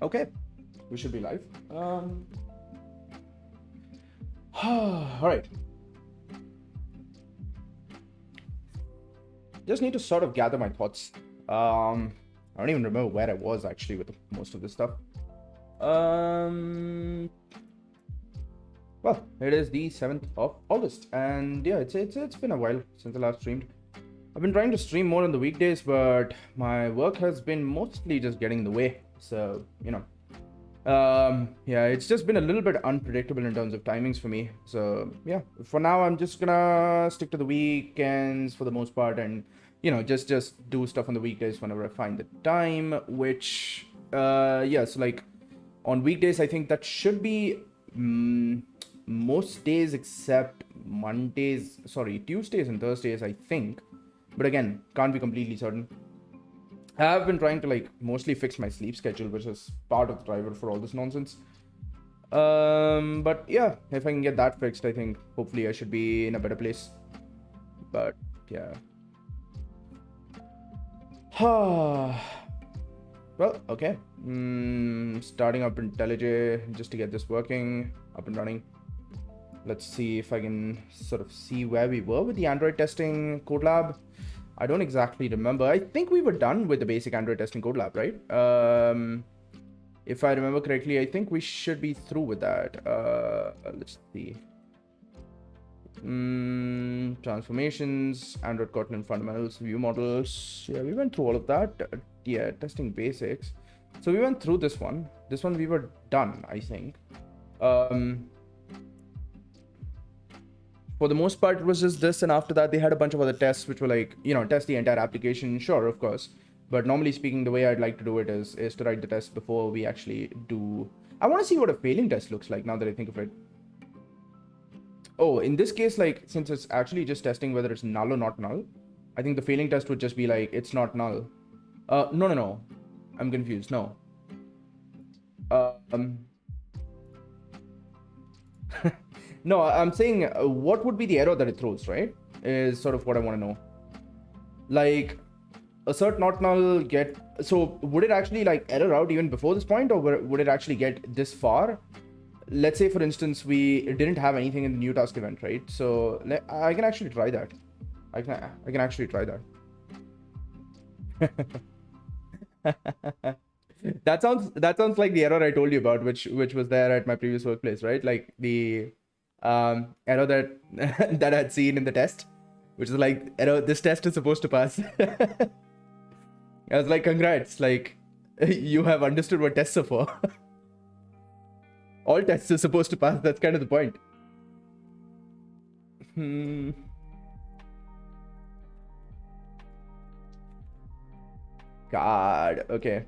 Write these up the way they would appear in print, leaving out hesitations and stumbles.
Okay, we should be live. All right. Just need to sort of gather my thoughts. I don't even remember where I was actually with most of this stuff. Well, it is the 7th of August, and yeah, it's been a while since I last streamed. I've been trying to stream more on the weekdays, but my work has been mostly just getting in the way. So, yeah, it's just been a little bit unpredictable in terms of timings for me. So yeah, for now I'm just gonna stick to the weekends for the most part, and just do stuff on the weekdays whenever I find the time. Which yeah, so like on weekdays I think that should be most days except Tuesdays and Thursdays I think, but again can't be completely certain. I have been trying to like mostly fix my sleep schedule, which is part of the driver for all this nonsense. But yeah, if I can get that fixed, I think hopefully I should be in a better place. But yeah. Well, okay. Starting up IntelliJ just to get this working, up and running. Let's see if I can sort of see where we were with the Android testing Codelab. I don't exactly remember. I think we were done with the basic Android testing Codelab, right? If I remember correctly, I think we should be through with that. Let's see. Transformations, Android Kotlin fundamentals, view models. Yeah, we went through all of that. Yeah, testing basics. So we went through this one. This one we were done, I think. For the most part, it was just this, and after that, they had a bunch of other tests, which were like, test the entire application. Sure, of course. But normally speaking, the way I'd like to do it is to write the test before we actually do. I want to see what a failing test looks like now that I think of it. Oh, in this case, like, since it's actually just testing whether it's null or not null, I think the failing test would just be like, it's not null. No. I'm confused. No. No, I'm saying what would be the error that it throws, right? Is sort of what I want to know. Like, assert not null get... So, would it actually, like, error out even before this point? Or would it actually get this far? Let's say, for instance, we didn't have anything in the new task event, right? So, I can actually try that. I can actually try that. That sounds like the error I told you about, which was there at my previous workplace, right? Like the error that that I'd seen in the test, which is like, error, this test is supposed to pass. I was like, congrats, like you have understood what tests are for. All tests are supposed to pass. That's kind of the point. God, okay.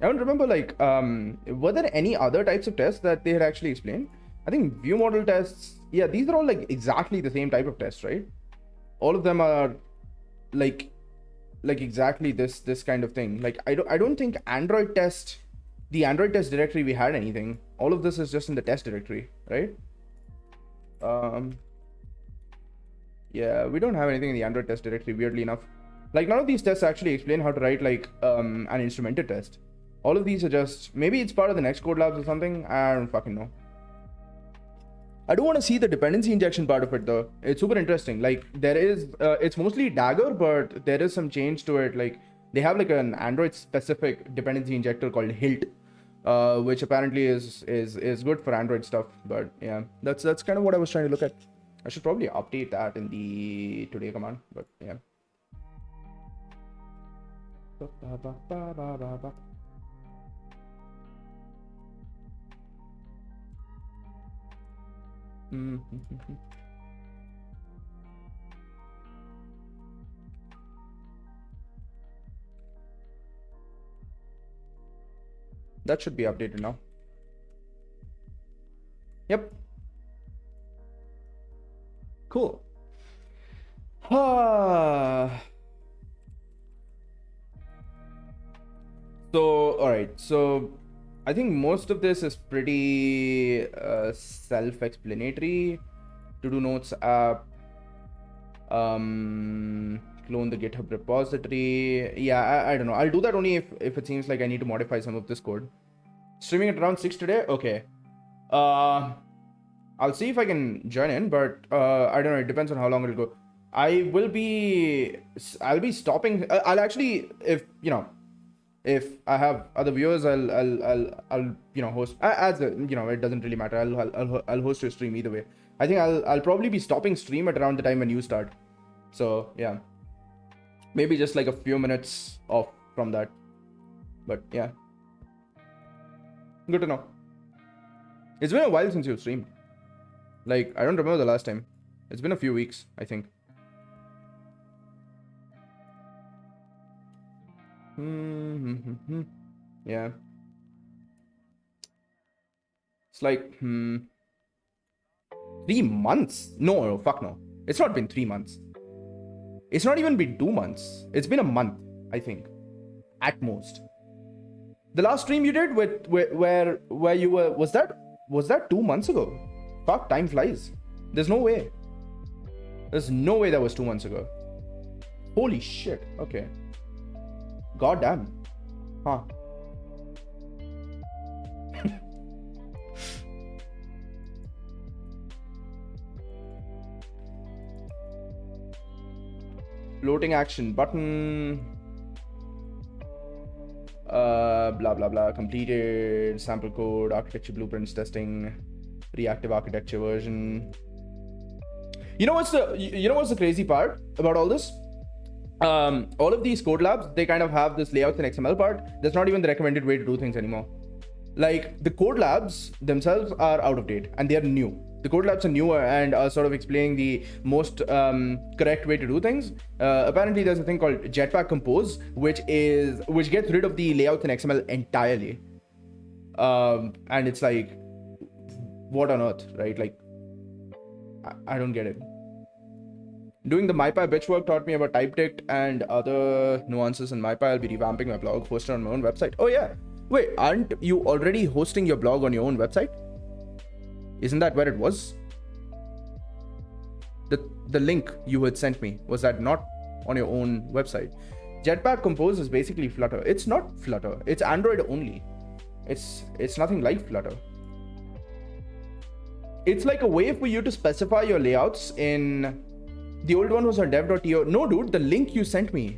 I don't remember, like, were there any other types of tests that they had actually explained? I think view model tests, yeah, these are all like exactly the same type of tests, right? All of them are like exactly this kind of thing. Like, I don't think the Android test directory we had anything. All of this is just in the test directory, right? Yeah, we don't have anything in the Android test directory, weirdly enough. Like, none of these tests actually explain how to write like an instrumented test. All of these are just, maybe it's part of the next Codelabs or something. I don't fucking know. I do want to see the dependency injection part of it though. It's super interesting. Like, there is, it's mostly Dagger, but there is some change to it. Like, they have like an Android specific dependency injector called Hilt, which apparently is good for Android stuff. But yeah, that's kind of what I was trying to look at. I should probably update that in the today command, but yeah. That should be updated now. Yep. Cool. So, all right. So, I think most of this is pretty self-explanatory. To do notes app, clone the GitHub repository. Yeah, I don't know. I'll do that only if it seems like I need to modify some of this code. Streaming at around 6 today? Okay. I'll see if I can join in, but I don't know. It depends on how long it'll go. I'll be stopping. I'll actually, if I have other viewers, I'll host as a, it doesn't really matter. I'll host your stream either way. I think I'll probably be stopping stream at around the time when you start. So yeah, maybe just like a few minutes off from that. But yeah, good to know. It's been a while since you streamed. Like, I don't remember the last time. It's been a few weeks, I think. Yeah. It's like, 3 months? No, fuck no. It's not been 3 months. It's not even been 2 months. It's been a month, I think. At most. The last stream you did with where you were, was that 2 months ago? Fuck, time flies. There's no way. There's no way that was 2 months ago. Holy shit. Okay. God damn. Huh. Floating action button. Blah blah blah. Completed. Sample code. Architecture blueprints testing. Reactive architecture version. You know what's the crazy part about all this? All of these Codelabs, they kind of have this layouts and XML part. That's not even the recommended way to do things anymore. Like, the Codelabs themselves are out of date and they are new. The Codelabs are newer and are sort of explaining the most correct way to do things. Apparently, there's a thing called Jetpack Compose, which gets rid of the layouts and XML entirely. And it's like, what on earth, right? Like, I don't get it. Doing the MyPy bitch work taught me about typedict and other nuances in MyPy. I'll be revamping my blog, posted on my own website. Oh yeah. Wait, aren't you already hosting your blog on your own website? Isn't that where it was? The link you had sent me, was that not on your own website? Jetpack Compose is basically Flutter. It's not Flutter. It's Android only. It's nothing like Flutter. It's like a way for you to specify your layouts in... The old one was on dev.to. No, dude, the link you sent me,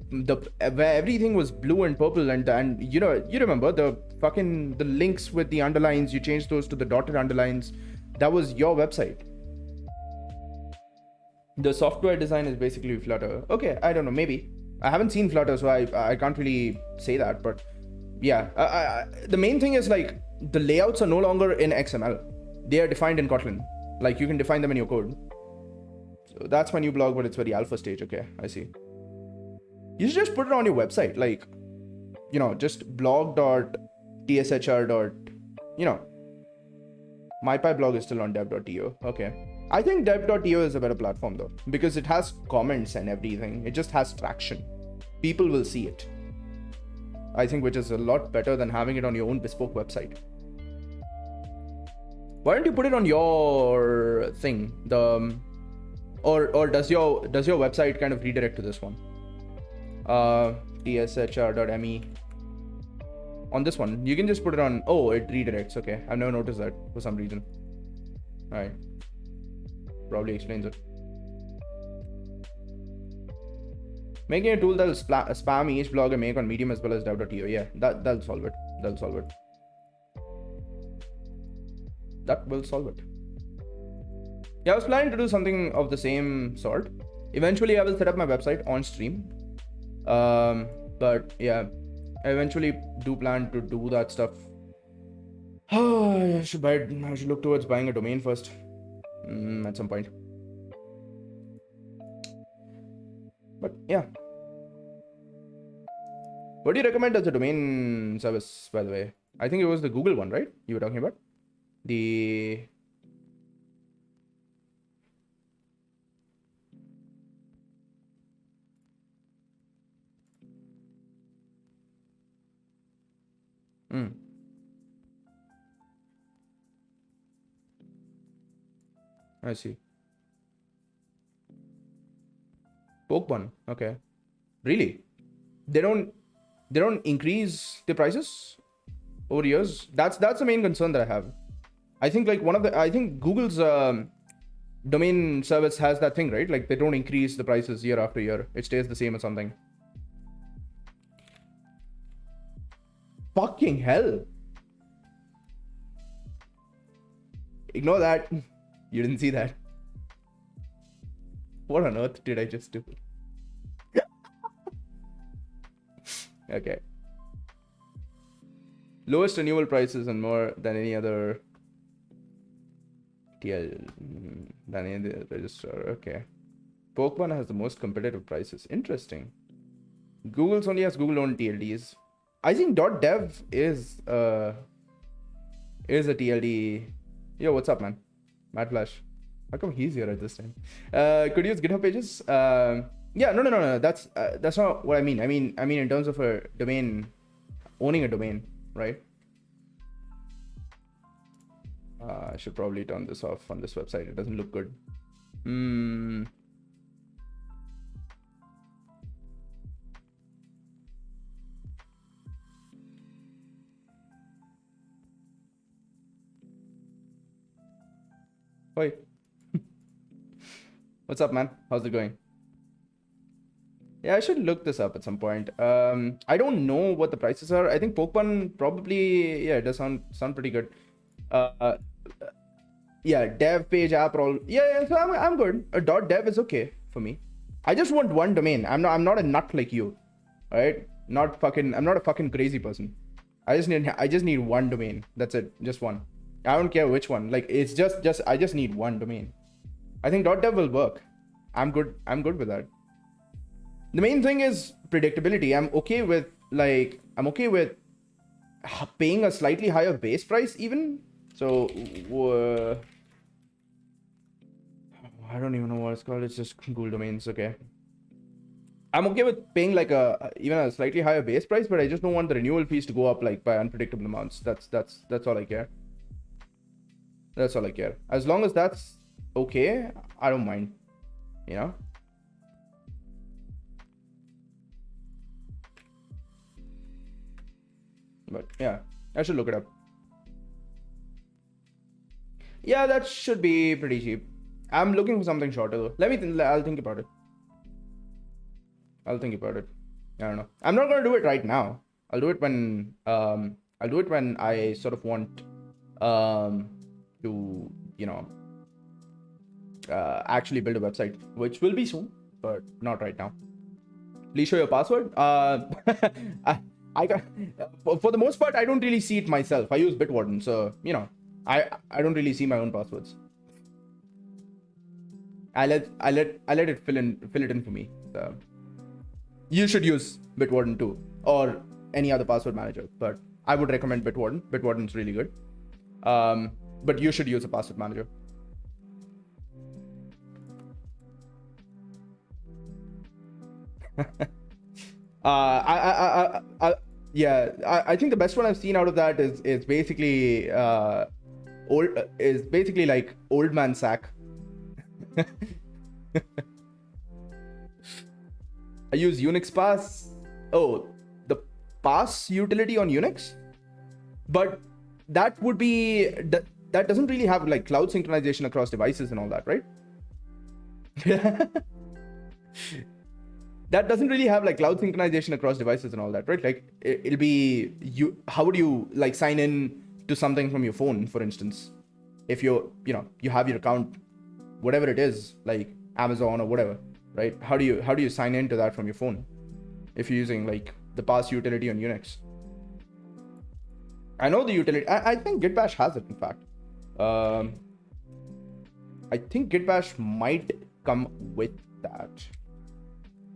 where everything was blue and purple, and you remember the links with the underlines. You changed those to the dotted underlines. That was your website. The software design is basically Flutter. Okay, I don't know. Maybe I haven't seen Flutter, so I can't really say that. But yeah, the main thing is like the layouts are no longer in XML. They are defined in Kotlin. Like, you can define them in your code. So that's my new blog, but it's very alpha stage. Okay, I see. You should just put it on your website, like, just blog.tshr. MyPy blog is still on dev.to. Okay. I think dev.to is a better platform though, because it has comments and everything. It just has traction. People will see it. I think, which is a lot better than having it on your own bespoke website. Why don't you put it on your thing? Or does your website kind of redirect to this one? tshr.me. On this one, you can just put it on. Oh, it redirects. Okay, I've never noticed that for some reason. All right, probably explains it. Making a tool that'll spam each blog I make on Medium as well as dev.to. Yeah, that'll solve it. That will solve it. Yeah, I was planning to do something of the same sort. Eventually, I will set up my website on stream. But yeah, I eventually do plan to do that stuff. I should look towards buying a domain first. At some point. But yeah. What do you recommend as a domain service, by the way? I think it was the Google one, right? You were talking about? The... I see. Pokemon. Okay. Really? They don't increase the prices over years? That's the main concern that I have. I think like I think Google's domain service has that thing, right? Like they don't increase the prices year after year. It stays the same or something. Fucking hell. Ignore that. You didn't see that. What on earth did I just do? Okay. Lowest renewal prices and more than any other TL than any other registrar. Okay. Pokemon has the most competitive prices. Interesting. Google's only has Google owned TLDs. I think .dev is a TLD. Yo, what's up, man? Mad Flash. How come he's here at this time? Could you use GitHub pages? Yeah, no. That's not what I mean. I mean in terms of a domain, owning a domain, right? I should probably turn this off on this website. It doesn't look good. Oi. What's up, man? How's it going? Yeah, I should look this up at some point. I don't know what the prices are. I think Pokemon probably, yeah, it does sound pretty good. Yeah, dev page app all. Yeah. So I'm good. .dev is okay for me. I just want one domain. I'm not a nut like you, right? I'm not a fucking crazy person. I just need one domain. That's it. Just one. I don't care which one. Like it's just I just need one domain. I think .dev will work. I'm good with that. The main thing is predictability. I'm okay with paying a slightly higher base price even. So I don't even know what it's called. It's just Google domains. Okay. I'm okay with paying like even a slightly higher base price, but I just don't want the renewal fees to go up like by unpredictable amounts. That's all I care. That's all I care. As long as that's okay, I don't mind. You know? But yeah, I should look it up. Yeah, that should be pretty cheap. I'm looking for something shorter though. I'll think about it. I don't know. I'm not gonna do it right now. I'll do it when I sort of want to, you know, actually build a website, which will be soon, but not right now. Please show your password. I got, for the most part, I don't really see it myself. I use Bitwarden, so you know, I don't really see my own passwords. I let it fill it in for me. So you should use Bitwarden too, or any other password manager. But I would recommend Bitwarden. Bitwarden's really good. But you should use a password manager. I think the best one I've seen out of that is basically like old man sack. I use Unix pass. Oh, the pass utility on Unix, but that would be that doesn't really have like cloud synchronization across devices and all that, right? That doesn't really have like cloud synchronization across devices and all that, right? Like it'll be you. How would you like sign in to something from your phone, for instance? If you have your account, whatever it is, like Amazon or whatever, right? How do you sign into that from your phone if you're using like the pass utility on Unix? I know the utility. I think Git Bash has it, in fact. I think Git Bash might come with that.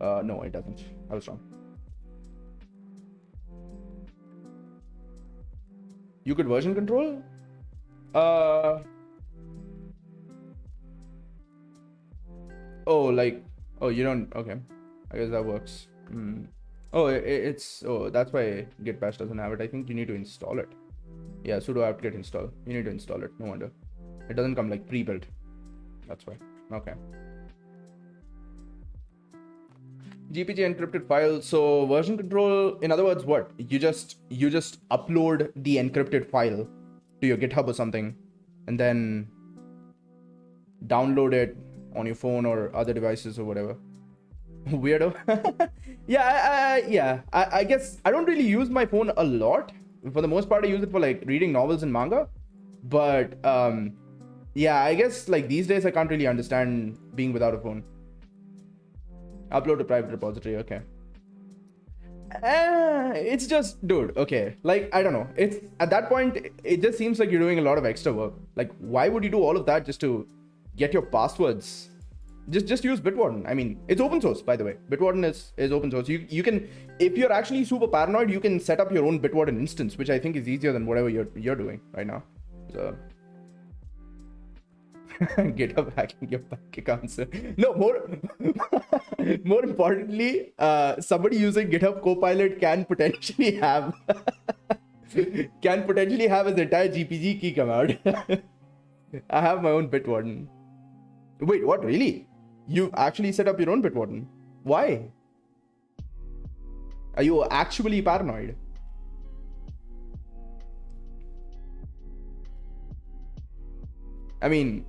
No, it doesn't. I was wrong. You could version control? You don't. Okay, I guess that works. That's why Git Bash doesn't have it. I think you need to install it. Yeah, sudo apt-get install. You need to install it. No wonder. It doesn't come like pre-built. That's why. Okay. GPG encrypted file. So version control, in other words, what? You just upload the encrypted file to your GitHub or something, and then download it on your phone or other devices or whatever. Weirdo. I guess I don't really use my phone a lot. For the most part, I use it for like reading novels and manga. But yeah, I guess like these days I can't really understand being without a phone. Upload to private repository, okay. It's just, dude, okay. Like, I don't know. It's at that point, it just seems like you're doing a lot of extra work. Like, why would you do all of that just to get your passwords? Just use Bitwarden. I mean, it's open source, by the way. Bitwarden is open source. You can, if you're actually super paranoid, you can set up your own Bitwarden instance, which I think is easier than whatever you're doing right now. So GitHub hacking your bank accounts. No, more importantly, somebody using GitHub Copilot can potentially have his entire GPG key come out. I have my own Bitwarden. Wait, what? Really? You actually set up your own Bitwarden? Why? Are you actually paranoid? I mean,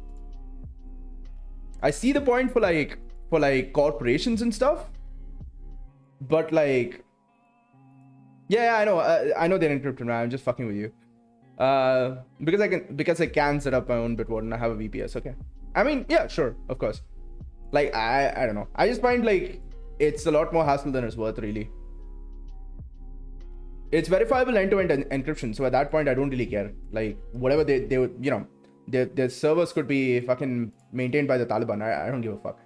I see the point for like corporations and stuff, but like, yeah, I know they're encrypted, man. I'm just fucking with you. Because I can set up my own Bitwarden. I have a VPS. Okay. I mean, yeah, sure, of course. Like, I don't know. I just find like it's a lot more hassle than it's worth, really. It's verifiable end-to-end encryption, so at that point, I don't really care. Like, whatever they would, you know, their servers could be fucking maintained by the Taliban. I don't give a fuck.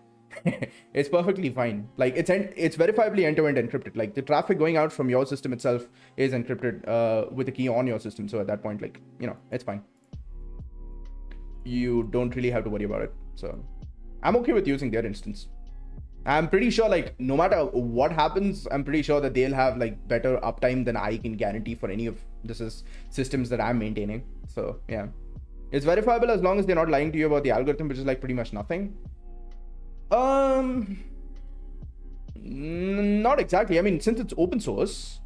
It's perfectly fine. Like, it's verifiably end-to-end encrypted. Like, the traffic going out from your system itself is encrypted with a key on your system. So at that point, like, you know, it's fine. You don't really have to worry about it. So I'm okay with using their instance. I'm pretty sure, like, no matter what happens, I'm pretty sure that they'll have like better uptime than I can guarantee for any of this systems that I'm maintaining. So yeah, it's verifiable as long as they're not lying to you about the algorithm, which is like pretty much nothing. Not exactly. I mean, since it's open source,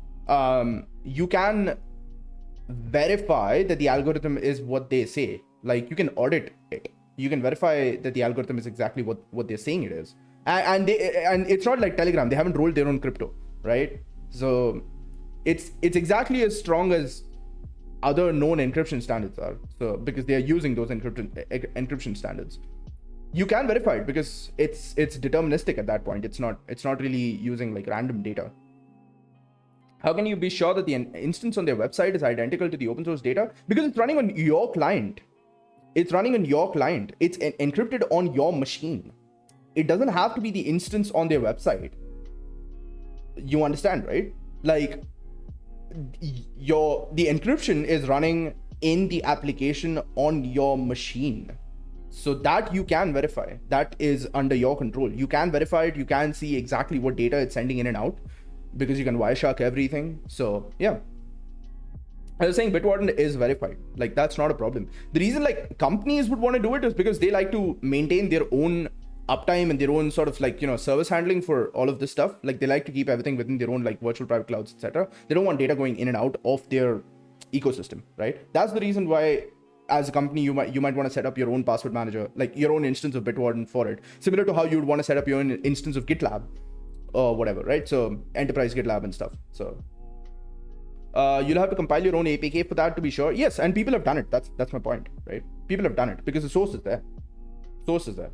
you can verify that the algorithm is what they say. Like, you can audit it. You can verify that the algorithm is exactly what they're saying it is. And it's not like Telegram. They haven't rolled their own crypto, right? So it's exactly as strong as other known encryption standards are. So because they are using those encryption standards, you can verify it because it's deterministic at that point. It's not really using like random data. How can you be sure that the instance on their website is identical to the open source data? Because it's running on your client. It's running on your client. It's encrypted on your machine. It doesn't have to be the instance on their website. You understand, right? Like, the encryption is running in the application on your machine. So that you can verify. That is under your control. You can verify it. You can see exactly what data it's sending in and out because you can Wireshark everything. So yeah. I was saying Bitwarden is verified. Like, that's not a problem. The reason like companies would want to do it is because they like to maintain their own uptime and their own sort of like, you know, service handling for all of this stuff. Like, they like to keep everything within their own like virtual private clouds, etc. They don't want data going in and out of their ecosystem, right? That's the reason why as a company you might want to set up your own password manager, like your own instance of Bitwarden for it, similar to how you would want to set up your own instance of GitLab or whatever, right? So enterprise GitLab and stuff. So you'll have to compile your own APK for that to be sure. Yes, and people have done it. That's my point, right? People have done it because the source is there.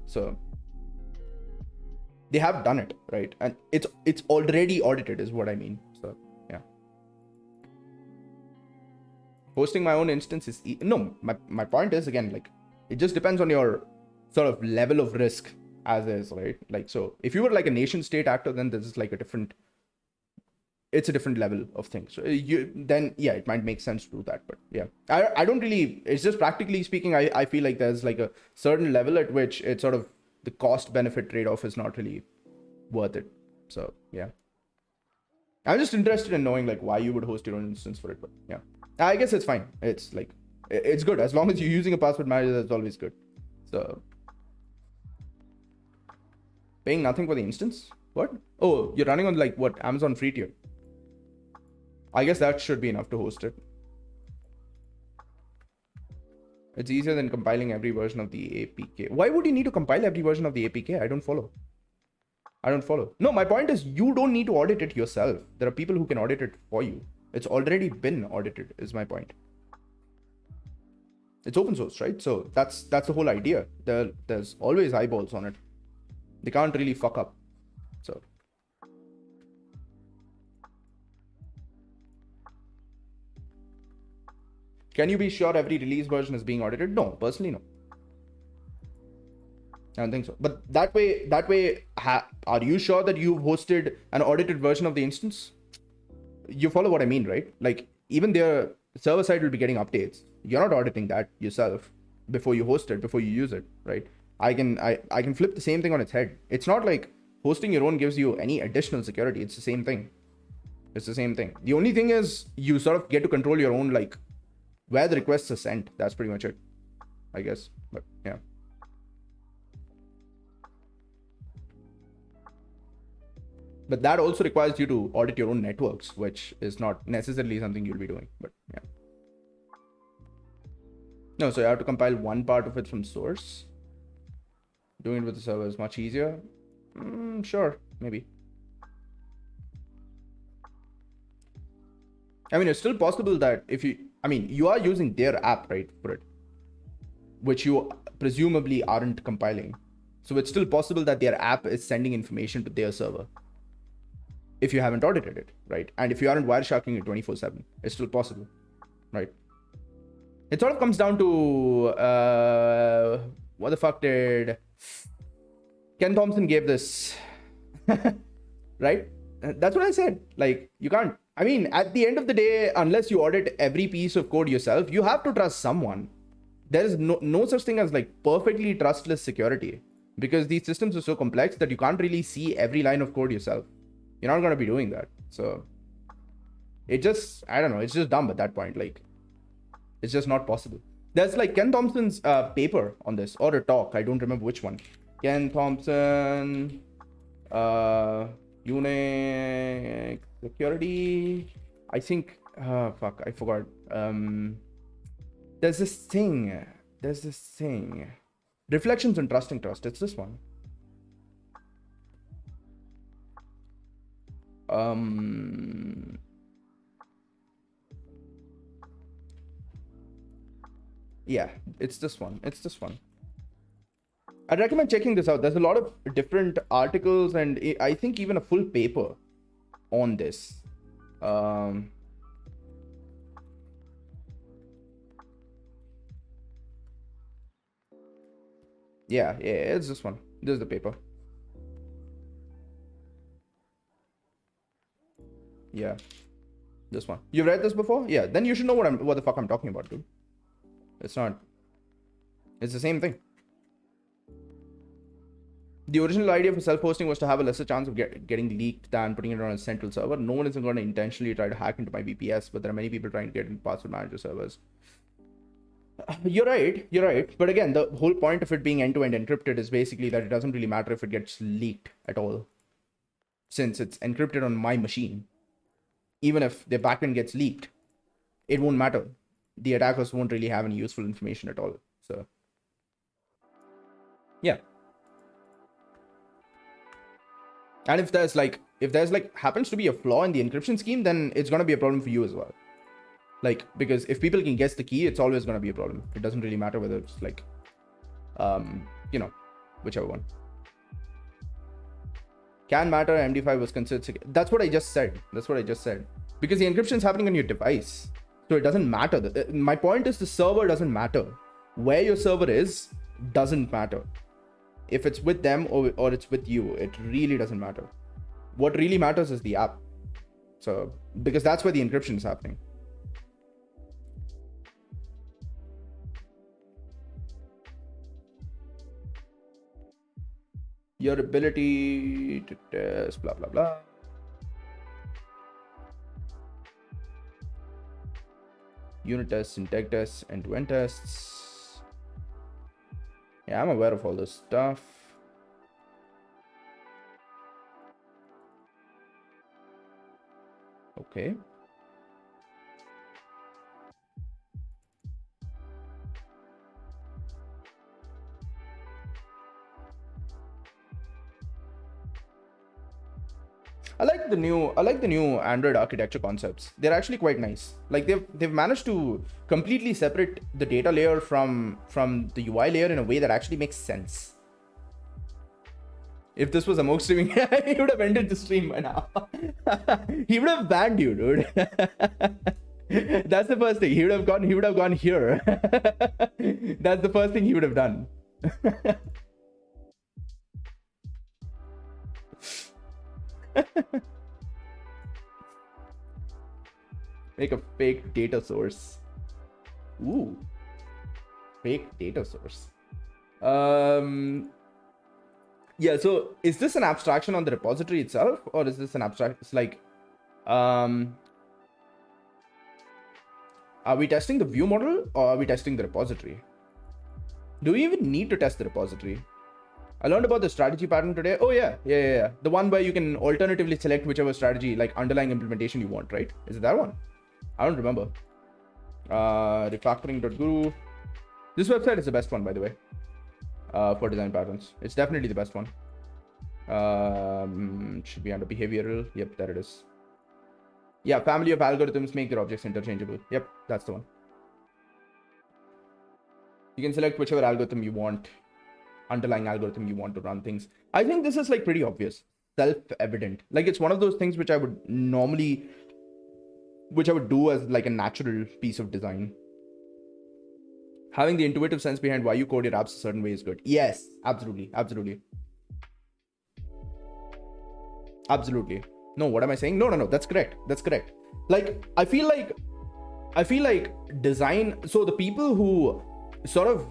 So they have done it, right? And it's already audited is what I mean. So yeah. Hosting my own instance is no, my point is, again, like, it just depends on your sort of level of risk as is, right? Like, so if you were like a nation state actor, then this is like a different level of things. So then yeah, it might make sense to do that. But yeah, I don't really, it's just practically speaking, I feel like there's like a certain level at which it's sort of the cost benefit trade-off is not really worth it. So yeah, I'm just interested in knowing like why you would host your own instance for it. But yeah, I guess it's fine. It's like, it's good as long as you're using a password manager. That's always good. So paying nothing for the instance. What? Oh, you're running on like what? Amazon free tier. I guess that should be enough to host it. It's easier than compiling every version of the APK. Why would you need to compile every version of the APK? I don't follow. No, my point is you don't need to audit it yourself. There are people who can audit it for you. It's already been audited, is my point. It's open source, right? So that's the whole idea. There's always eyeballs on it. They can't really fuck up. So can you be sure every release version is being audited? No, personally, no. I don't think so. But that way, are you sure that you've hosted an audited version of the instance? You follow what I mean, right? Like even their server side will be getting updates. You're not auditing that yourself before you host it, before you use it, right? I can flip the same thing on its head. It's not like hosting your own gives you any additional security. It's the same thing. The only thing is you sort of get to control your own, like where the requests are sent. That's pretty much it, I guess. But yeah. But that also requires you to audit your own networks, which is not necessarily something you'll be doing. But yeah. No, so you have to compile one part of it from source. Doing it with the server is much easier. Sure, maybe. I mean, it's still possible that you are using their app, right, for it, which you presumably aren't compiling. So it's still possible that their app is sending information to their server if you haven't audited it, right? And if you aren't Wiresharking it 24/7, it's still possible, right? It sort of comes down to what the fuck did Ken Thompson gave this, right? That's what I said. Like, you can't. I mean, at the end of the day, unless you audit every piece of code yourself, you have to trust someone. There is no such thing as like perfectly trustless security, because these systems are so complex that you can't really see every line of code yourself. You're not going to be doing that. So it just, I don't know, it's just dumb at that point. Like, it's just not possible. There's like Ken Thompson's paper on this, or a talk. I don't remember which one. Ken Thompson, Unix security. I think, fuck, I forgot. There's this thing. Reflections on Trusting Trust. It's this one. Yeah, it's this one. I'd recommend checking this out. There's a lot of different articles and I think even a full paper on this. Yeah, it's this one. This is the paper. Yeah, this one. You've read this before? Yeah, then you should know what the fuck I'm talking about, dude. It's the same thing. The original idea for self-hosting was to have a lesser chance of getting leaked than putting it on a central server. No one is going to intentionally try to hack into my VPS, but there are many people trying to get into password manager servers. You're right. But again, the whole point of it being end-to-end encrypted is basically that it doesn't really matter if it gets leaked at all, since it's encrypted on my machine. Even if the backend gets leaked, it won't matter. The attackers won't really have any useful information at all. So, yeah. And if there's happens to be a flaw in the encryption scheme, then it's going to be a problem for you as well. Like, because if people can guess the key, it's always going to be a problem. It doesn't really matter whether it's like, whichever one. Can matter, MD5 was considered secure. That's what I just said. Because the encryption is happening on your device. So it doesn't matter. My point is the server doesn't matter. Where your server is doesn't matter. If it's with them or it's with you, it really doesn't matter. What really matters is the app. So, because that's where the encryption is happening. Your ability to test, blah, blah, blah. Unit tests, integ tests, end-to-end tests. Yeah, I'm aware of all this stuff. Okay. I like the new Android architecture concepts. They're actually quite nice. Like they've managed to completely separate the data layer from the UI layer in a way that actually makes sense. If this was Amok streaming, he would have ended the stream by now. He would have banned you, dude. That's the first thing. He would have gone here. That's the first thing he would have done. Make a fake data source. Ooh. Fake data source. Yeah, so is this an abstraction on the repository itself, or is this an abstract? It's like, are we testing the view model, or are we testing the repository? Do we even need to test the repository? I learned about the strategy pattern today. Oh yeah. The one where you can alternatively select whichever strategy, like underlying implementation you want, right? Is it that one? I don't remember. Refactoring.guru. This website is the best one, by the way. For design patterns, it's definitely the best one. Should be under behavioral. Yep, there it is. Yeah, family of algorithms make their objects interchangeable. Yep, that's the one. You can select whichever algorithm you want, underlying algorithm you want to run things. I think this is like pretty obvious, self-evident. Like it's one of those things which I would do as like a natural piece of design. Having the intuitive sense behind why you code your apps a certain way is good. Yes, absolutely. No, what am I saying? No, that's correct. Like, I feel like design. So the people who sort of,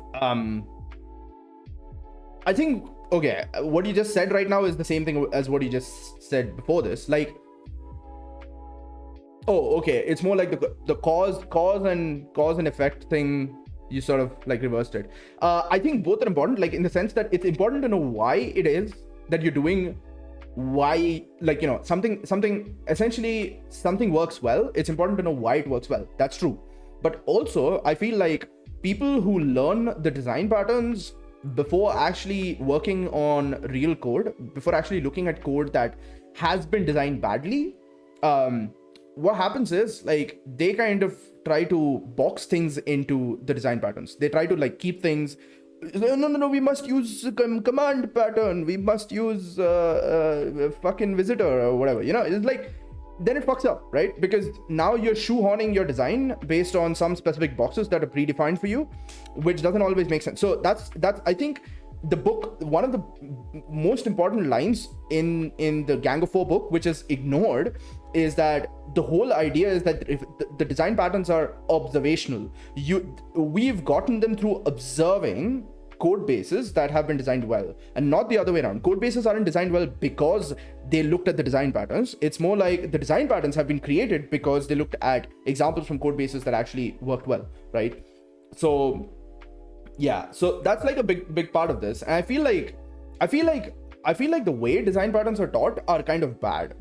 I think, okay, what you just said right now is the same thing as what you just said before this. Like, oh, okay, it's more like the cause and effect thing. You sort of like reversed it. I think both are important, like in the sense that it's important to know why it is that you're doing, why, like, you know, something essentially something works well. It's important to know why it works well. That's true. But also I feel like people who learn the design patterns before actually working on real code, before actually looking at code that has been designed badly, what happens is like they kind of try to box things into the design patterns. They try to like keep things. No, we must use command pattern. We must use fucking visitor or whatever. You know, it's like, then it fucks up, right? Because now you're shoehorning your design based on some specific boxes that are predefined for you, which doesn't always make sense. So that's I think the book, one of the most important lines in the Gang of Four book, which is ignored, is that the whole idea is that if the design patterns are observational, we've gotten them through observing code bases that have been designed well, and not the other way around. Code bases aren't designed well because they looked at the design patterns. It's more like the design patterns have been created because they looked at examples from code bases that actually worked well, right? So yeah, so that's like a big part of this. And I feel like the way design patterns are taught are kind of bad.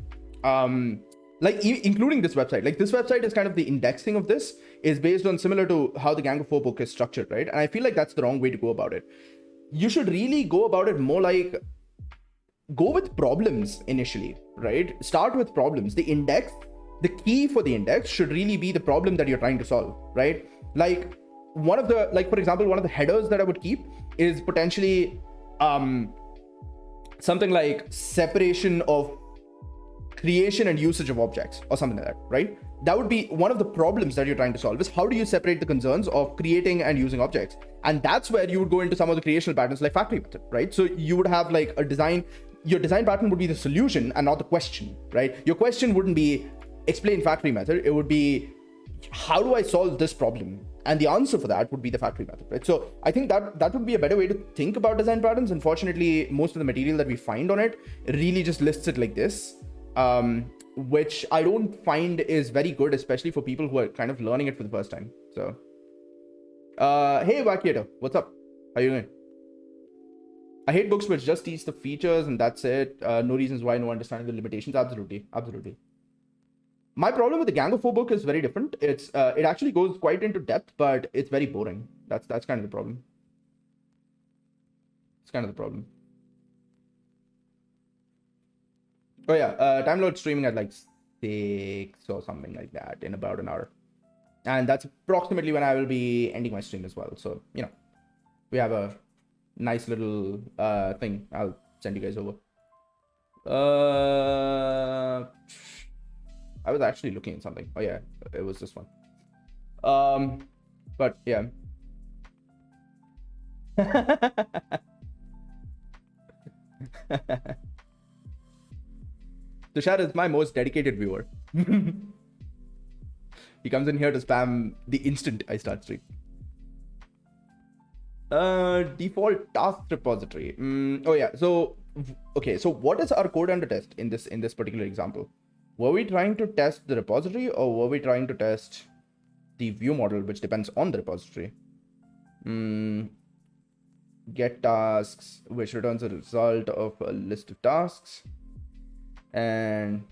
Like including this website. Like this website is kind of the indexing of this is based on similar to how the Gang of Four book is structured, right? And I feel like that's the wrong way to go about it. You should really go about it more like, go with problems initially, right? Start with problems. The index, the key for the index should really be the problem that you're trying to solve, right? Like one of the, like for example, one of the headers that I would keep is potentially something like separation of creation and usage of objects or something like that, right? That would be one of the problems that you're trying to solve, is how do you separate the concerns of creating and using objects? And that's where you would go into some of the creational patterns like factory method, right? So you would have like a design, your design pattern would be the solution and not the question, right? Your question wouldn't be explain factory method. It would be, how do I solve this problem? And the answer for that would be the factory method, right? So I think that would be a better way to think about design patterns. Unfortunately, most of the material that we find on it really just lists it like this. Which I don't find is very good, especially for people who are kind of learning it for the first time. So, hey, Vakiato, what's up? How you doing? I hate books which just teach the features and that's it. No reasons why, no understanding the limitations. Absolutely. My problem with the Gang of Four book is very different. It actually goes quite into depth, but it's very boring. That's kind of the problem. It's kind of the problem. Oh yeah, time load streaming at like 6 or something like that in about an hour. And that's approximately when I will be ending my stream as well. So, you know, we have a nice little thing. I'll send you guys over. I was actually looking at something. Oh yeah, it was this one. But yeah. Tushar is my most dedicated viewer. He comes in here to spam the instant I start stream. Default task repository. Oh yeah. So okay. So what is our code under test in this particular example? Were we trying to test the repository, or were we trying to test the view model, which depends on the repository? Get tasks, which returns a result of a list of tasks. And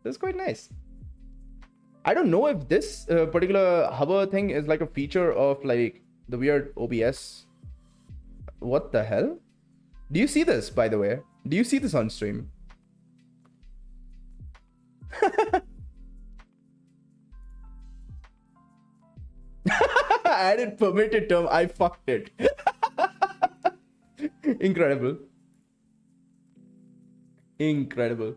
that's quite nice. I don't know if this particular hover thing is like a feature of like the weird OBS. What the hell? Do you see this, by the way? Do you see this on stream? Added permitted term. I fucked it. Incredible. Incredible.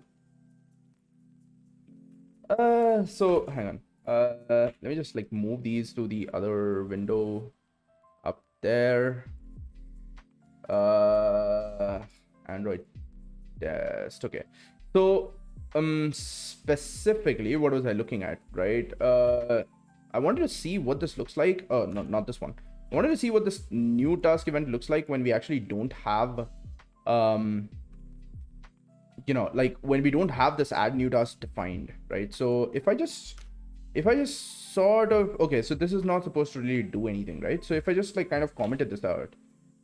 So hang on. Let me just like move these to the other window up there. Android test. Okay. So specifically, what was I looking at, right? I wanted to see what this looks like. Oh no, not this one. I wanted to see what this new task event looks like when we actually don't have you know, like when we don't have this add new task defined, right? So if I just sort of, okay, so this is not supposed to really do anything, right? So if I just like kind of commented this out,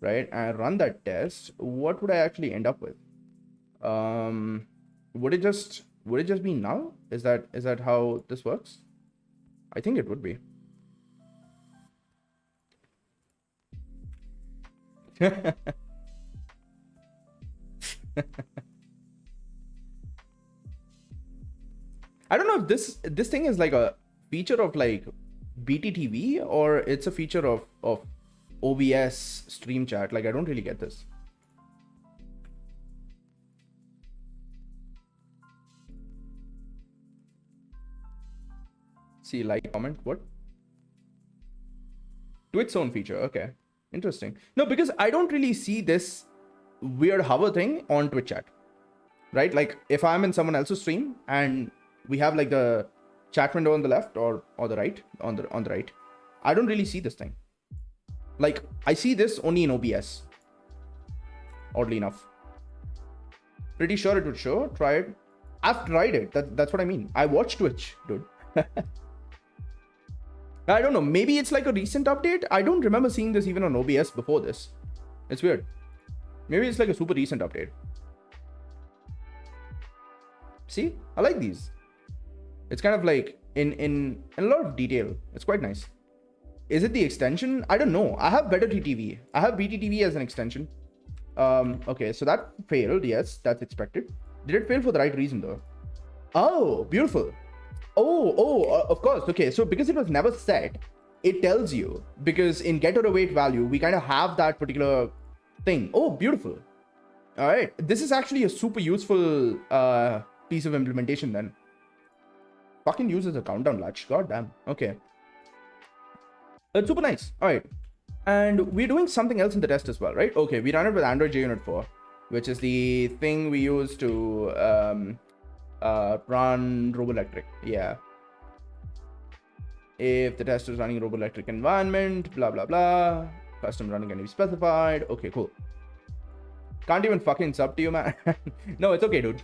right, and run that test, what would I actually end up with? Would it just be null? Is that how this works? I think it would be. I don't know if this thing is like a feature of like BTTV or it's a feature of OBS stream chat. Like I don't really get this. See, like, comment, what? Twitch own feature, okay. Interesting. No, because I don't really see this weird hover thing on Twitch chat, right? Like if I'm in someone else's stream and we have like the chat window on the left or the right, on the right, I don't really see this thing. Like I see this only in OBS, oddly enough. Pretty sure it would show. Try it. I've tried it. That's what I mean. I watch Twitch, dude. I don't know. Maybe it's like a recent update. I don't remember seeing this even on OBS before this. It's weird. Maybe it's like a super recent update. See, I like these. It's kind of like in a lot of detail. It's quite nice. Is it the extension? I don't know. I have better TTV. I have BTTV as an extension. Okay, so that failed. Yes, that's expected. Did it fail for the right reason though? Oh, beautiful. Oh, of course. Okay, so because it was never set, it tells you, because in get or await value, we kind of have that particular thing. Oh, beautiful. All right. This is actually a super useful piece of implementation then. Fucking uses a countdown latch. God damn. Okay. It's super nice. All right. And we're doing something else in the test as well, right? Okay, we run it with Android JUnit 4, which is the thing we use to run Roboelectric. Yeah. If the test is running Roboelectric environment, blah, blah, blah. Custom running can be specified. Okay, cool. Can't even fucking sub to you, man. No, it's okay, dude.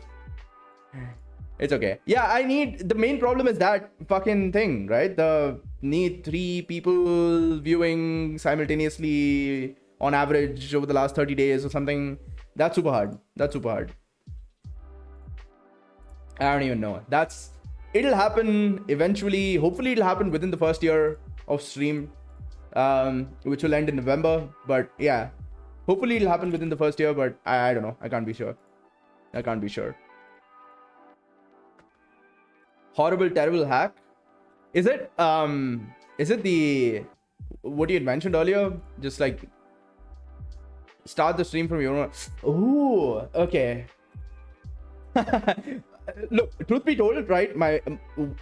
It's okay. Yeah, the main problem is that fucking thing, right? The need 3 people viewing simultaneously on average over the last 30 days or something. That's super hard. I don't even know. It'll happen eventually. Hopefully it'll happen within the first year of stream, which will end in November. But yeah, hopefully it'll happen within the first year, but I don't know. I can't be sure. Horrible, terrible hack. Is it the what you had mentioned earlier? Just like start the stream from your own. Ooh, okay. Look, truth be told, right?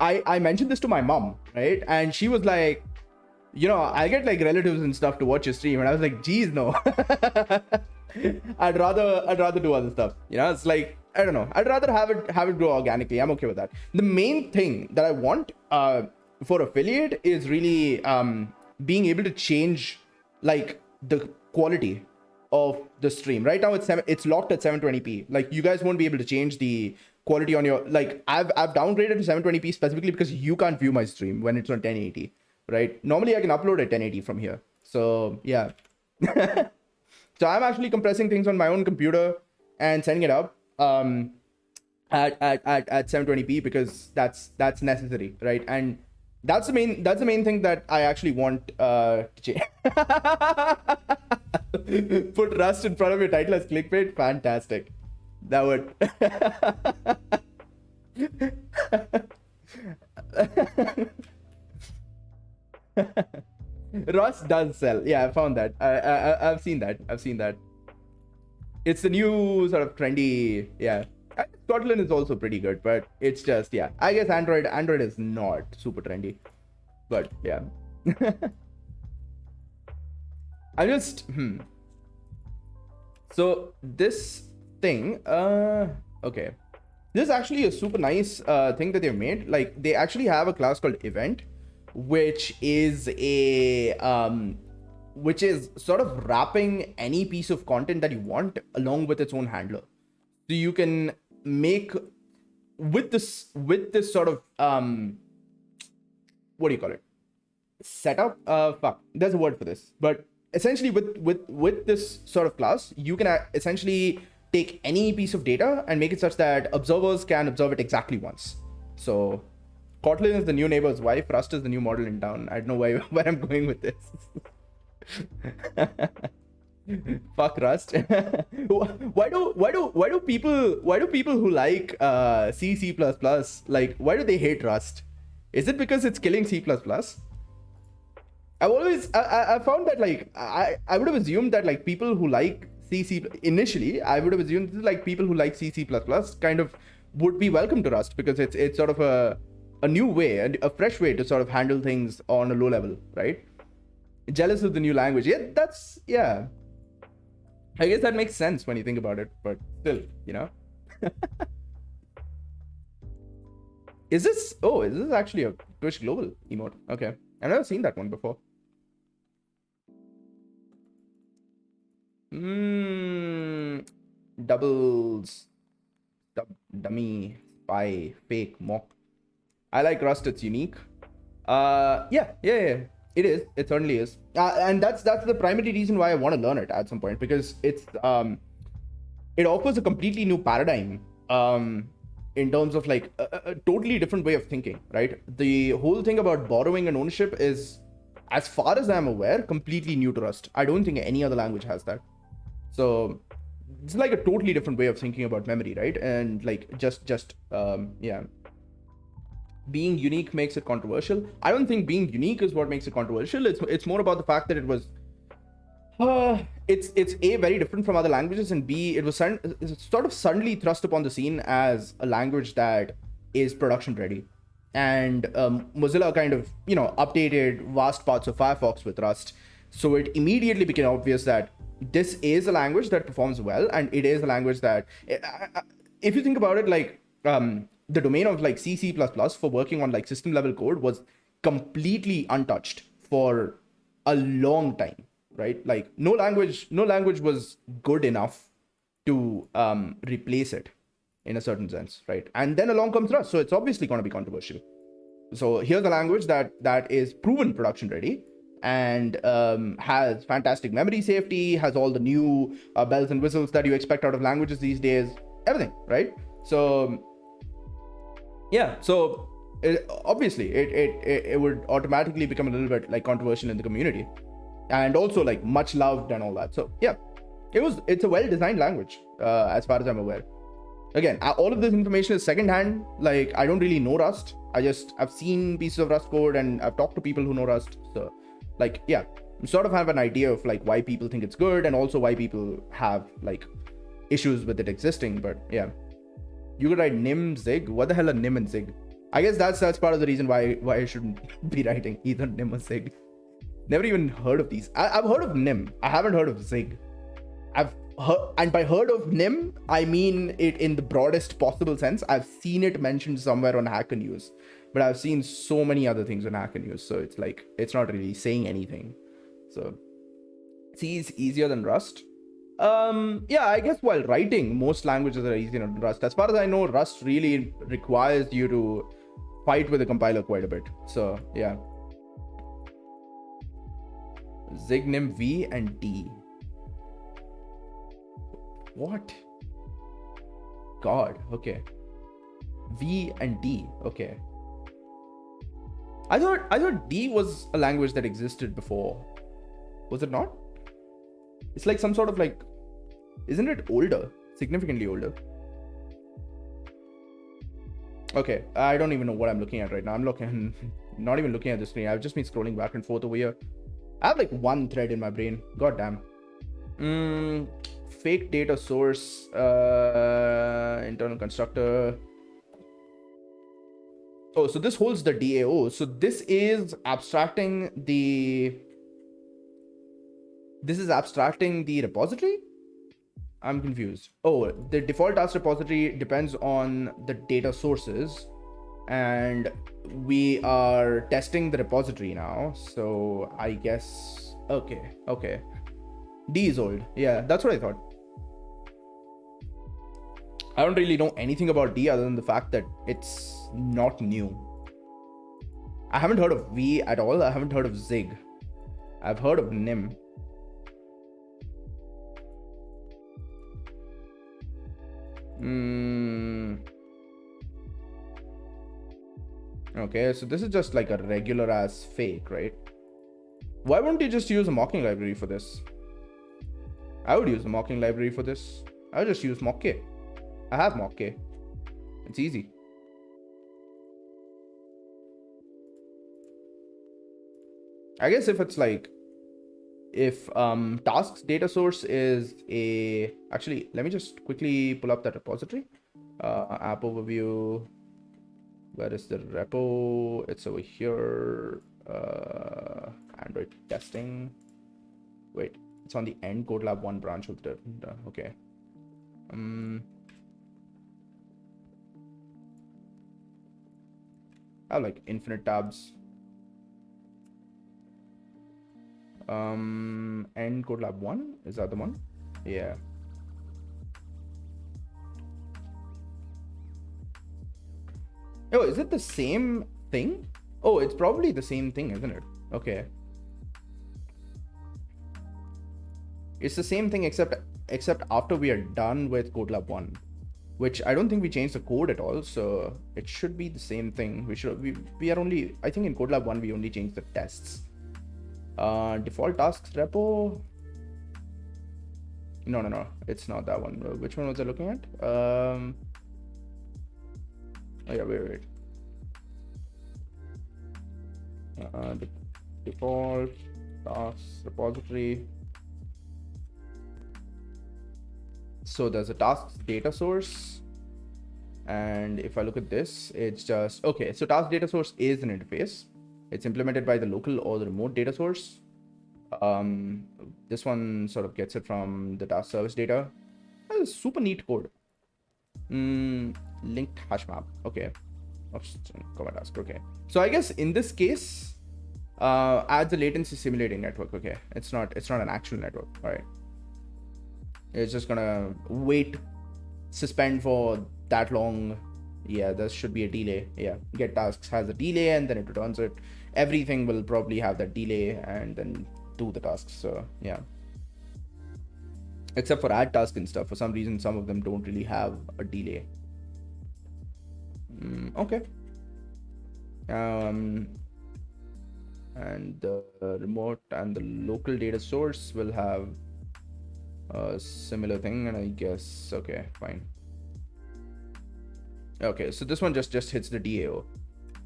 I mentioned this to my mom, right? And she was like, I get like relatives and stuff to watch your stream, and I was like, geez, no. I'd rather do other stuff. It's like, I don't know. I'd rather have it grow organically. I'm okay with that. The main thing that I want for affiliate is really being able to change like the quality of the stream. Right now it's locked at 720p. Like, you guys won't be able to change the quality on your, like, I've downgraded to 720p specifically because you can't view my stream when it's on 1080, right? Normally I can upload at 1080 from here. So yeah. So I'm actually compressing things on my own computer and sending it up at 720p because that's necessary, right? And that's the main thing that I actually want to change. Put Rust in front of your title as clickbait. Fantastic. That would. Rust does sell. Yeah, I found that. I've seen that. It's the new sort of trendy. Yeah. Kotlin is also pretty good, but it's just, yeah. I guess Android is not super trendy. But yeah. I just So this thing, okay. This is actually a super nice thing that they've made. Like, they actually have a class called event, which is sort of wrapping any piece of content that you want along with its own handler. So you can make with this sort of what do you call it? Setup? There's a word for this. But essentially with this sort of class, you can essentially take any piece of data and make it such that observers can observe it exactly once. So Kotlin is the new neighbor's wife. Rust is the new model in town. I don't know where I'm going with this. Fuck Rust. why do people who like C++, like, why do they hate Rust? Is it because it's killing C++? I found that, like, I would have assumed that, like, people who like C initially, I would have assumed like people who like C++ kind of would be welcome to Rust because it's sort of a new way and a fresh way to sort of handle things on a low level, right? Jealous of the new language. Yeah. I guess that makes sense when you think about it, but still, Is this actually a Twitch Global emote? Okay. I've never seen that one before. Doubles. Dummy. Spy. Fake. Mock. I like Rust. It's unique. Yeah. It is. It certainly is. And that's the primary reason why I want to learn it at some point, because it offers a completely new paradigm in terms of, like, a totally different way of thinking, right? The whole thing about borrowing and ownership is, as far as I'm aware, completely new to Rust. I don't think any other language has that. So it's like a totally different way of thinking about memory, right? And like yeah. Being unique makes it controversial. I don't think being unique is what makes it controversial. It's more about the fact that it was it's A, very different from other languages, and B, it was sort of suddenly thrust upon the scene as a language that is production ready. And Mozilla kind of, updated vast parts of Firefox with Rust. So it immediately became obvious that this is a language that performs well, and it is a language that, if you think about it, like, the domain of like C++ for working on like system level code was completely untouched for a long time, right? Like, no language was good enough to replace it in a certain sense, right? And then along comes Rust, so it's obviously going to be controversial. So here's a language that is proven production ready and has fantastic memory safety, has all the new bells and whistles that you expect out of languages these days, everything, right? So Yeah, so obviously it would automatically become a little bit like controversial in the community, and also like much loved and all that. So yeah, it's a well designed language, as far as I'm aware. Again, all of this information is secondhand. Like, I don't really know Rust. I've seen pieces of Rust code and I've talked to people who know Rust. So like, yeah, you sort of have an idea of like why people think it's good and also why people have like issues with it existing. But yeah, you could write nim zig. What the hell are nim and zig? I guess that's part of the reason why I shouldn't be writing either nim or zig. Never even heard of these. I've heard of nim. I haven't heard of zig. I've heard, and by heard of nim, I mean it in the broadest possible sense. I've seen it mentioned somewhere on Hacker News, but I've seen so many other things on Hacker News, so it's like it's not really saying anything. So C is easier than Rust. Yeah, I guess while writing, most languages are easier than Rust. As far as I know, Rust really requires you to fight with the compiler quite a bit. So yeah. Zig, nim, V, and D. What? God, okay. V and D, okay. I thought D was a language that existed before. Was it not? It's like some sort of like, isn't it older? Significantly older. Okay, I don't even know what I'm looking at right now. I'm not even looking at the screen. I've just been scrolling back and forth over here. I have like one thread in my brain. God damn. Fake data source, internal constructor. Oh, so this holds the DAO. So this is abstracting the repository? I'm confused. Oh, the default task repository depends on the data sources, and we are testing the repository now. So I guess, okay. D is old. Yeah, that's what I thought. I don't really know anything about D other than the fact that it's not new. I haven't heard of V at all. I haven't heard of Zig. I've heard of nim. Okay, so this is just like a regular ass fake, right? Why wouldn't you just use a mocking library for this? I would use a mocking library for this. I would just use mock-k. I have mock-k. It's easy. I guess if it's like, if tasks data source is a, actually, let me just quickly pull up that repository. App overview. Where is the repo? It's over here. Android testing. Wait, it's on the end Codelab 1 branch of the, okay. I have like infinite tabs. End Codelab 1, is that the one? Yeah. Oh, is it the same thing? Oh, it's probably the same thing, isn't it? Okay. It's the same thing except after we are done with Codelab 1, which I don't think we changed the code at all, so it should be the same thing. We are only, I think in Codelab 1 we only changed the tests. Default tasks repo. No, it's not that one. Which one was I looking at? Oh yeah, wait. The default tasks repository. So there's a tasks data source, and if I look at this, it's just, okay, so task data source is an interface. It's implemented by the local or the remote data source. This one sort of gets it from the task service data. That's super neat code. Linked hash map. Okay. Command task. Okay. So I guess in this case, adds a latency simulating network. Okay. It's not an actual network. All right. It's just gonna suspend for that long. Yeah, there should be a delay. Yeah, get tasks has a delay and then it returns it. Everything will probably have that delay and then do the tasks. So yeah, except for add task and stuff. For some reason, some of them don't really have a delay. Okay. And the remote and the local data source will have a similar thing, and I guess, okay, fine. Okay, so this one just hits the DAO.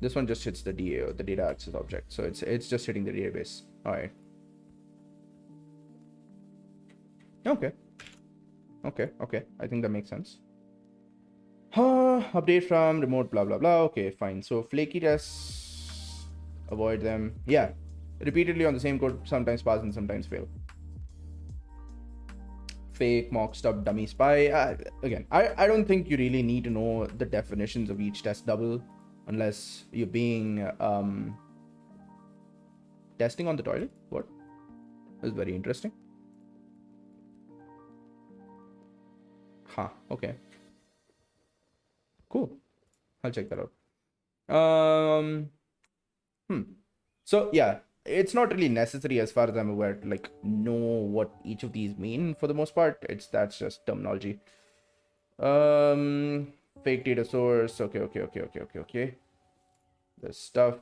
This one just hits the DAO, the data access object. So it's just hitting the database. All right. Okay. I think that makes sense. Update from remote, blah blah blah. Okay, fine. So flaky tests, avoid them. Yeah, repeatedly on the same code, sometimes pass and sometimes fail. Fake, mock, stub, dummy, spy. Again, I don't think you really need to know the definitions of each test double unless you're being testing on the toilet. What? That's very interesting. Huh, okay. Cool. I'll check that out. So yeah, it's not really necessary as far as I'm aware to like know what each of these mean for the most part. That's just terminology. Fake data source. Okay. The stuff.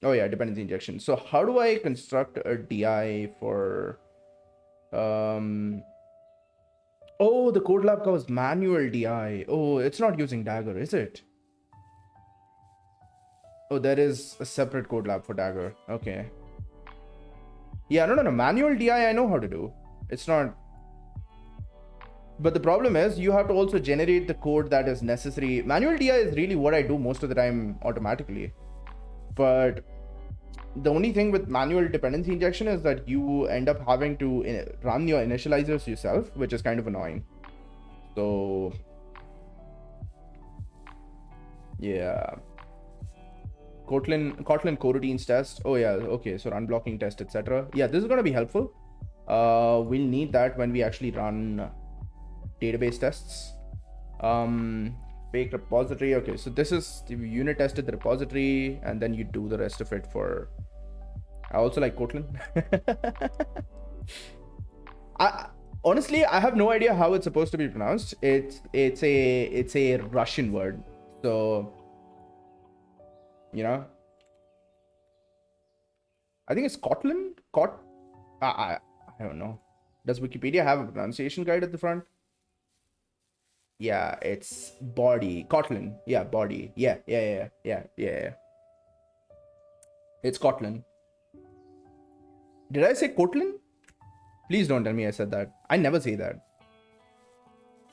Oh yeah, dependency injection. So how do I construct a DI for oh, the Codelab covers manual DI. Oh, it's not using Dagger, is it? Oh, there is a separate Codelab for Dagger. Okay. Yeah, no. Manual DI I know how to do. It's not. But the problem is you have to also generate the code that is necessary. Manual DI is really what I do most of the time automatically. But the only thing with manual dependency injection is that you end up having to run your initializers yourself, which is kind of annoying. So yeah. Kotlin coroutines test. Oh yeah, okay. So run blocking test, etc. Yeah, this is gonna be helpful. We'll need that when we actually run database tests. Fake repository. Okay, so this is the unit tested the repository, and then you do the rest of it for. I also like Kotlin. Honestly, I have no idea how it's supposed to be pronounced. It's a Russian word, so you know. I think it's Kotlin. I don't know. Does Wikipedia have a pronunciation guide at the front? Yeah, it's body. Kotlin. Yeah, body. Yeah. It's Kotlin. Did I say Kotlin? Please don't tell me I said that. I never say that.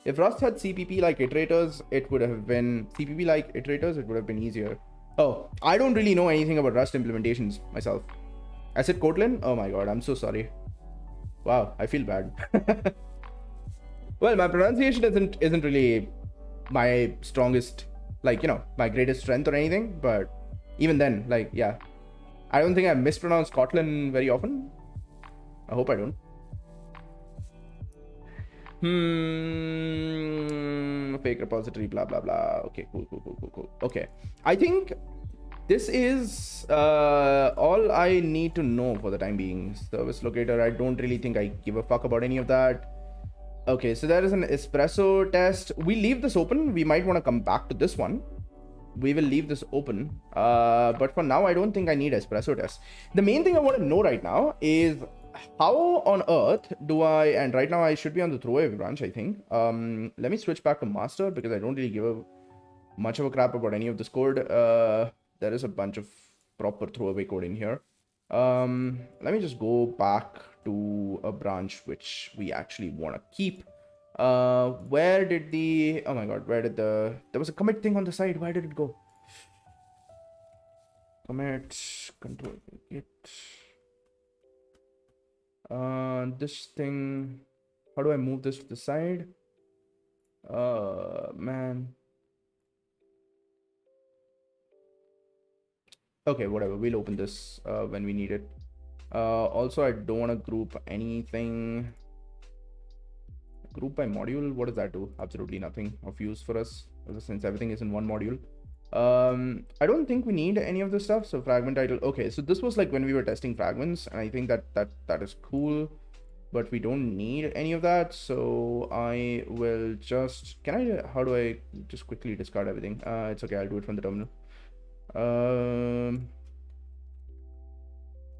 If Rust had CPP-like iterators, it would have been easier. Oh, I don't really know anything about Rust implementations myself. I said Kotlin? Oh my god, I'm so sorry. Wow, I feel bad. Well, my pronunciation isn't really my strongest, like, you know, my greatest strength or anything, but even then, like, yeah. I don't think I mispronounce Kotlin very often. I hope I don't. Fake repository, blah blah blah. Okay, cool. Okay, I think this is all I need to know for the time being. Service locator, I don't really think I give a fuck about any of that. Okay, so there is an espresso test. We leave this open. We might want to come back to this one. We will leave this open. But for now, I don't think I need espresso test. The main thing I want to know right now is how on earth do I, and right now I should be on the throwaway branch, I think. Let me switch back to master because I don't really give much of a crap about any of this code. There is a bunch of proper throwaway code in here. Let me just go back to a branch which we actually want to keep. Where did the, oh my god, there was a commit thing on the side. Where did it go? Commit, control, git. This thing, how do I move this to the side? Man. Okay, whatever, we'll open this when we need it. Also, I don't want to group anything. Group by module, what does that do? Absolutely nothing of use for us, since everything is in one module. I don't think we need any of this stuff. So fragment title. Okay, so this was like when we were testing fragments, and I think that is cool. but we don't need any of that. So I will just, how do I just quickly discard everything? It's okay, I'll do it from the terminal.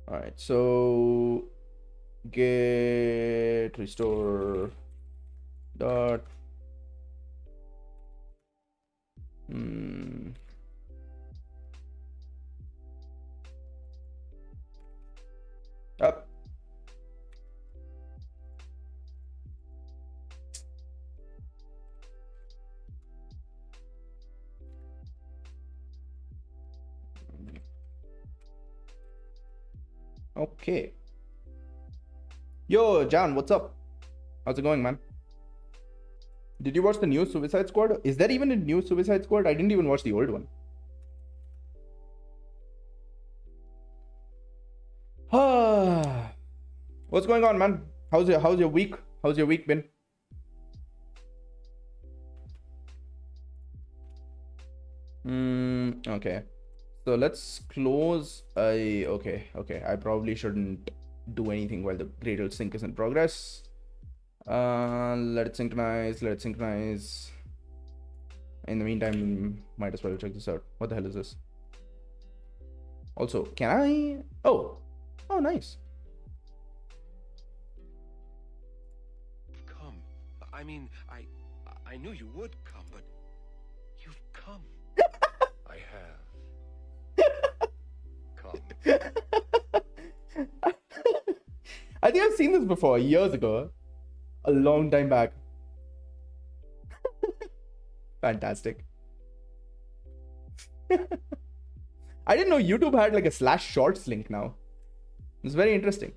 All right, so get restore dot up. Okay. Yo, John, what's up? How's it going, man? Did you watch the new Suicide Squad? Is there even a new Suicide Squad? I didn't even watch the old one. What's going on, man? How's your week? How's your week been? Okay. So let's close. Okay. I probably shouldn't do anything while the Gradle sync is in progress. Let it synchronize. In the meantime, might as well check this out. What the hell is this? Also, can I? Oh, nice. Come. I mean, I knew you would come, but you've come. I have. Come. I think I've seen this before, years ago. A long time back. Fantastic. I didn't know YouTube had like a /shorts link now. It's very interesting.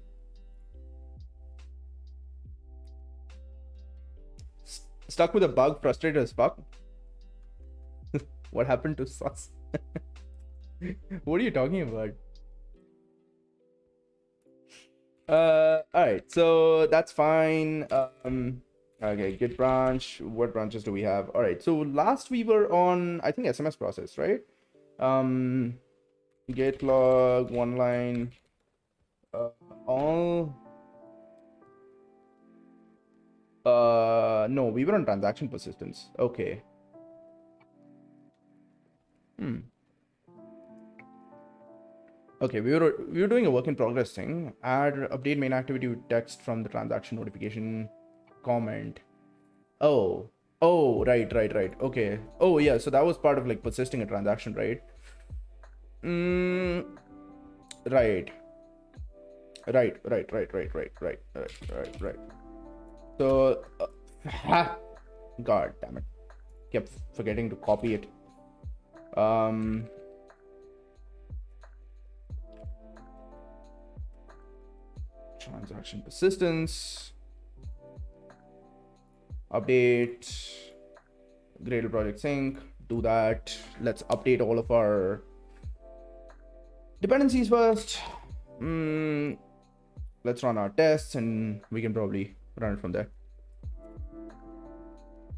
Stuck with a bug, frustrated as fuck. What happened to Sus? What are you talking about? Alright, so that's fine. Okay, git branch. What branches do we have? Alright, so last we were on, I think, SMS process, right? Git log, one line, all. No, we were on transaction persistence. Okay. Okay, we were doing a work in progress thing. Add update main activity with text from the transaction notification comment. Oh, right. Okay. Oh yeah, so that was part of like persisting a transaction, right? Right. So, God damn it, kept forgetting to copy it. Transaction persistence, update, Gradle project sync, do that. Let's update all of our dependencies first. Let's run our tests and we can probably run it from there.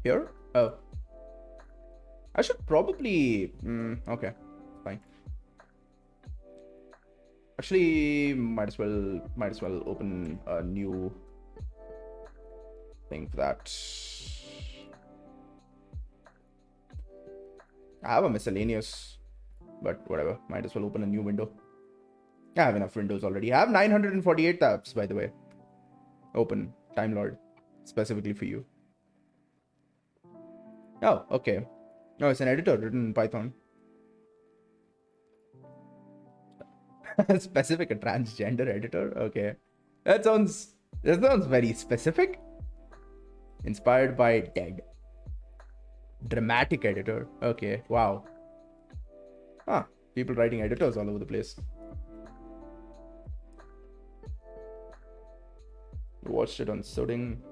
Here? Oh. I should probably... okay, fine. Actually, might as well open a new thing for that. I have a miscellaneous, but whatever. Might as well open a new window. I have enough windows already. I have 948 tabs, by the way. Open Time Lord, specifically for you. Oh, okay. No, it's an editor written in Python. Specific, a transgender editor. Okay, that sounds very specific. Inspired by dead. Dramatic editor. Okay, wow. People writing editors all over the place. Watched it on Soding.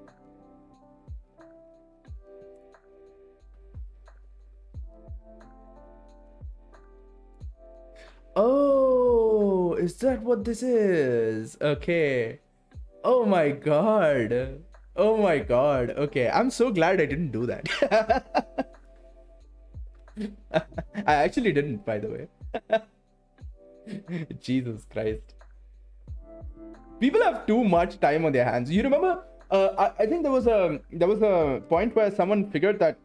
Oh, is that what this is? Okay. Oh my god. Okay, I'm so glad I didn't do that. I actually didn't, by the way. Jesus Christ. People have too much time on their hands. You remember? I think there was a point where someone figured that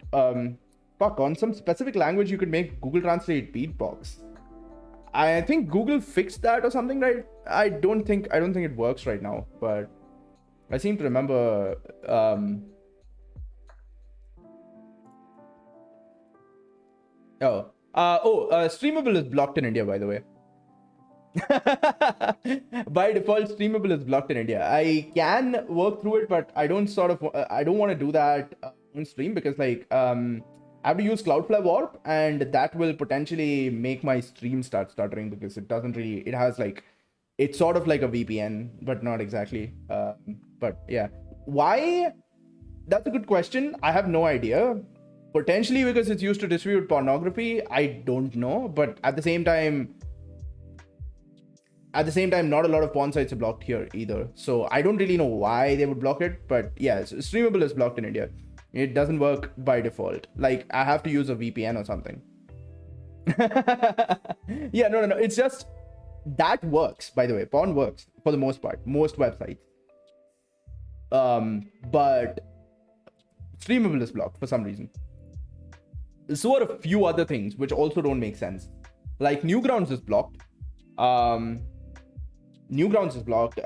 fuck, on some specific language you could make Google Translate beatbox. I think Google fixed that or something, right? I don't think it works right now, but I seem to remember. Streamable is blocked in India, by the way. By default, streamable is blocked in India. I can work through it, but I don't want to do that on stream because like I have to use Cloudflare Warp, and that will potentially make my stream start stuttering because it has like, it's sort of like a VPN, but not exactly. But yeah, why? That's a good question. I have no idea. Potentially because it's used to distribute pornography. I don't know, but at the same time, not a lot of porn sites are blocked here either. So I don't really know why they would block it, but yeah, streamable is blocked in India. It doesn't work by default. Like I have to use a VPN or something. Yeah, no. It's just that works, by the way. Porn works for the most part, most websites. But streamable is blocked for some reason. So are a few other things which also don't make sense. Like Newgrounds is blocked. Newgrounds is blocked.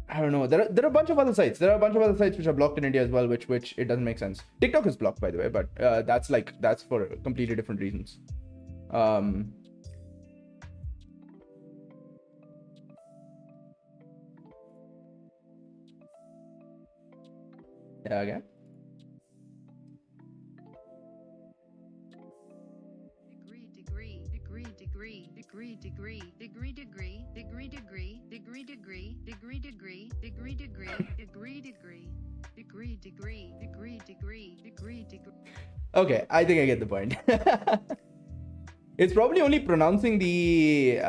I don't know. There are a bunch of other sites. There are a bunch of other sites which are blocked in India as well, which it doesn't make sense. TikTok is blocked, by the way, but that's for completely different reasons. Yeah, again. Okay, I think I get the point. It's probably only pronouncing the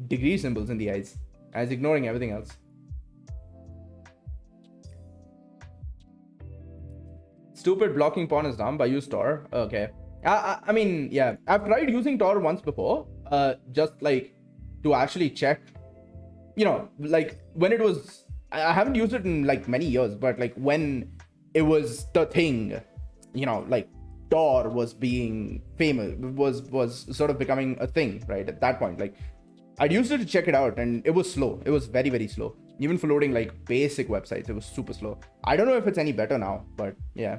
degree symbols in the eyes as ignoring everything else. Stupid blocking porn is dumb. I use Tor. Okay. I mean, yeah, I've tried using Tor once before, just like to actually check, like when it was, I haven't used it in like many years, but like when it was the thing, like Tor was being famous, was sort of becoming a thing, right? At that point, like I'd used it to check it out, and it was slow. It was very, very slow. Even for loading like basic websites, it was super slow. I don't know if it's any better now, but yeah.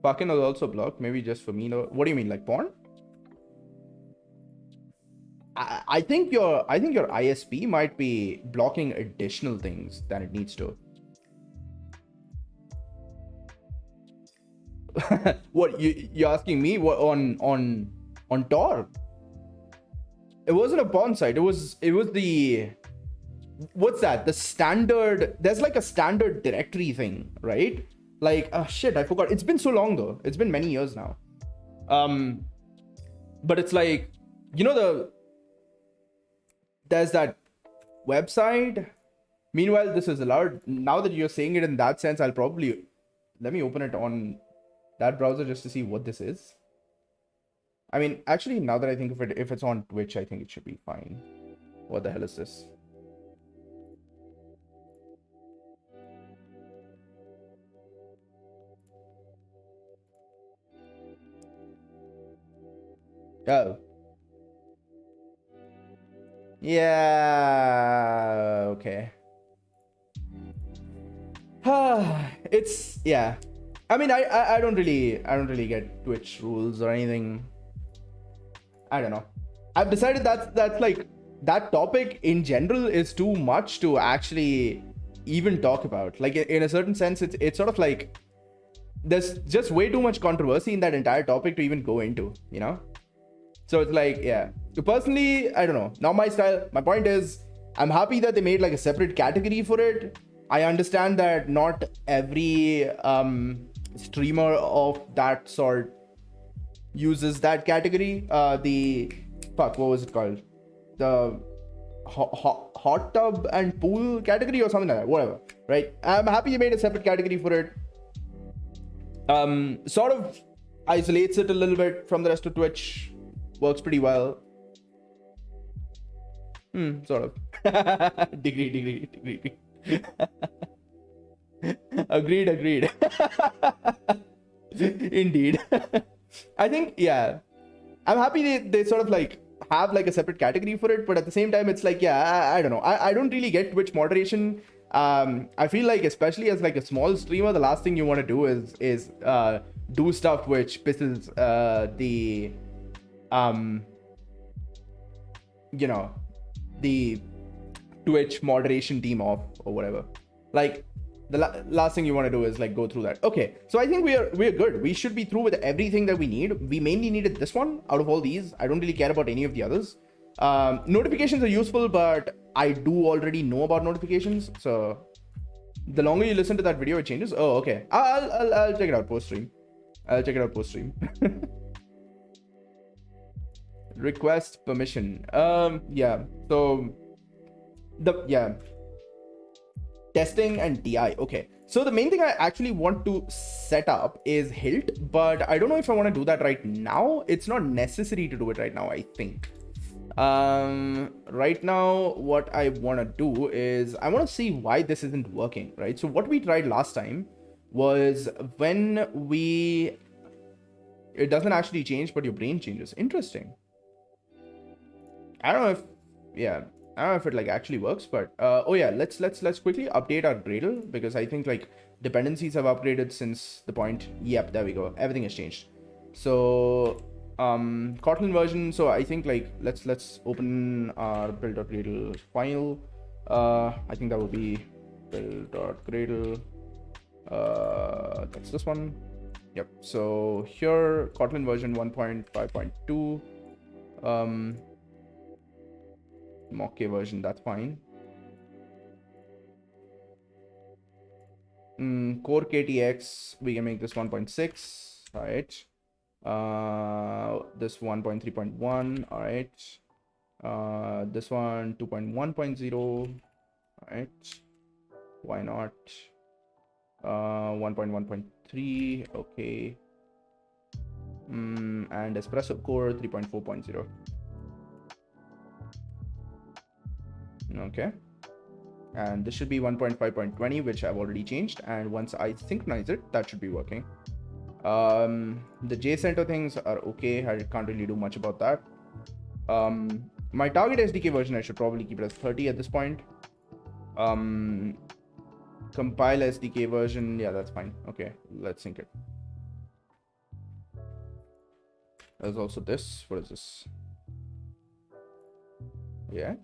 Fucking is also blocked. Maybe just for me. No. What do you mean, like porn? I think your ISP might be blocking additional things than it needs to. What you're asking me? What on Tor? It wasn't a porn site. It was the, what's that? The standard. There's like a standard directory thing, right? Like, shit, I forgot. It's been so long though. It's been many years now. But it's like, there's that website. Meanwhile, this is allowed. Now that you're saying it in that sense, I'll probably, let me open it on that browser just to see what this is. I mean, actually, now that I think of it, if it's on Twitch, I think it should be fine. What the hell is this? Oh. Yeah. Okay. It's, yeah. I mean, I don't really get Twitch rules or anything. I don't know. I've decided that's like, that topic in general is too much to actually even talk about. Like in a certain sense, it's sort of like there's just way too much controversy in that entire topic to even go into, So it's like, yeah. So personally, I don't know. Not my style. My point is, I'm happy that they made like a separate category for it. I understand that not every streamer of that sort uses that category. What was it called? hot tub and pool category or something like that, whatever, right? I'm happy you made a separate category for it. Sort of isolates it a little bit from the rest of Twitch. Works pretty well. Sort of. Degree. Agreed. Indeed. I think, yeah. I'm happy they sort of like have like a separate category for it, but at the same time, it's like, yeah, I don't know. I don't really get Twitch moderation. I feel like, especially as like a small streamer, the last thing you want to do is do stuff which pisses the Twitch moderation team off or whatever. Like the last thing you want to do is like go through that. Okay, so I think we're good. We should be through with everything that we need. We mainly needed this one out of all these. I don't really care about any of the others. Notifications are useful, but I do already know about notifications. So the longer you listen to that video, it changes. Oh, okay. I'll check it out post stream. Request permission. Yeah. So testing and DI. Okay. So the main thing I actually want to set up is Hilt, but I don't know if I want to do that right now. It's not necessary to do it right now, I think. Right now, what I want to do is I want to see why this isn't working, right? So what we tried last time was when it doesn't actually change, but your brain changes. Interesting. I don't know if it like actually works, but oh yeah, let's quickly update our Gradle, because I think like dependencies have upgraded since the point. Yep, there we go. Everything has changed. So Kotlin version. So I think like let's open our build.gradle file. I think that will be build.gradle. That's this one. Yep. So here Kotlin version 1.5.2. Mock version, that's fine. Core KTX, we can make this 1.6. All right. This 1.3.1. All right. This one 2.1.0. All right. Why not? 1.1.3. Okay. And Espresso Core 3.4.0. Okay, and this should be 1.5.20, which I've already changed, and once I synchronize it, that should be working. The JCenter things are okay. I can't really do much about that. My target SDK version, I should probably keep it as 30 at this point. Compile SDK version, yeah, that's fine. Okay, let's sync it. There's also this. What is this? Yeah.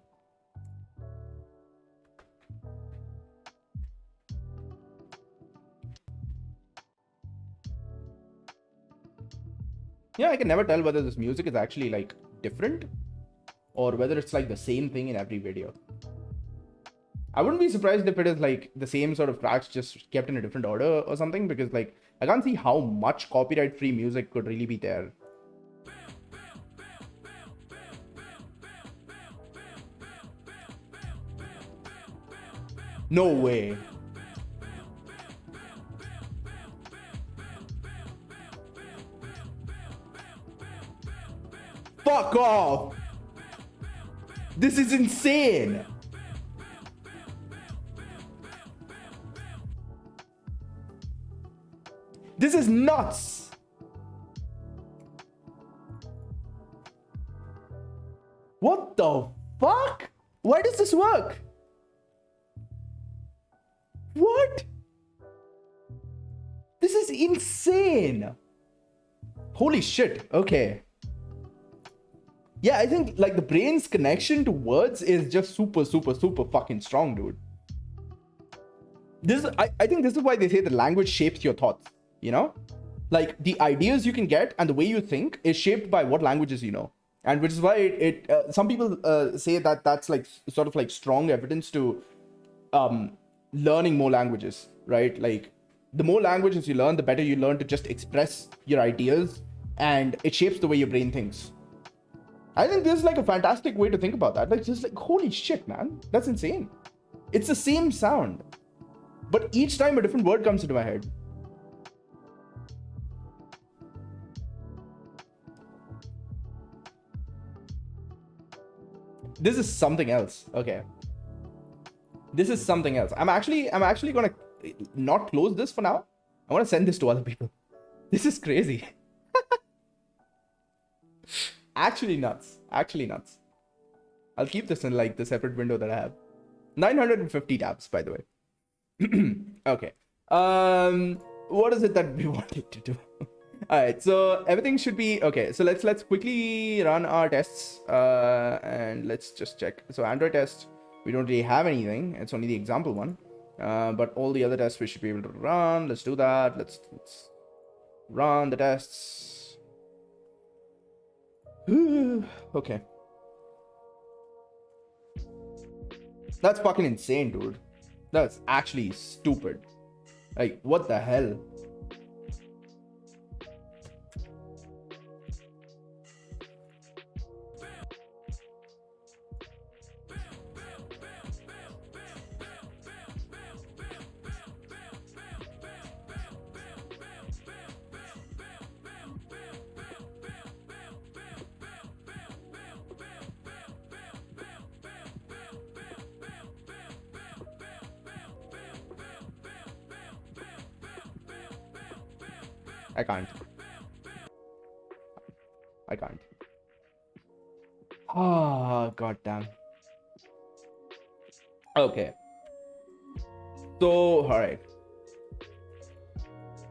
Yeah, I can never tell whether this music is actually like different or whether it's like the same thing in every video. I wouldn't be surprised if it is like the same sort of tracks just kept in a different order or something, because like I can't see how much copyright free music could really be there. No way. Fuck off! This is insane! This is nuts! What the fuck? Why does this work? What? This is insane! Holy shit, okay. Yeah, I think like the brain's connection to words is just super fucking strong, dude. I think this is why they say the language shapes your thoughts, you know? Like the ideas you can get and the way you think is shaped by what languages you know. And which is why some people say that that's like sort of like strong evidence to learning more languages, right? Like the more languages you learn, the better you learn to just express your ideas, and it shapes the way your brain thinks. I think this is like a fantastic way to think about that. Like, just like, holy shit, man. That's insane. It's the same sound, but each time a different word comes into my head. This is something else. Okay. This is something else. I'm actually gonna not close this for now. I want to send this to other people. This is crazy. Actually nuts. Actually nuts. I'll keep this in like the separate window that I have. 950 tabs, by the way. Okay. What is it that we wanted to do? All right, so everything should be okay. So let's quickly run our tests, and let's just check. So Android test, we don't really have anything. It's only the example one, but all the other tests we should be able to run. Let's do that. Let's run the tests. Okay. That's fucking insane, dude. That's actually stupid. Like, what the hell? I can't. Ah, goddamn. Okay. So, all right.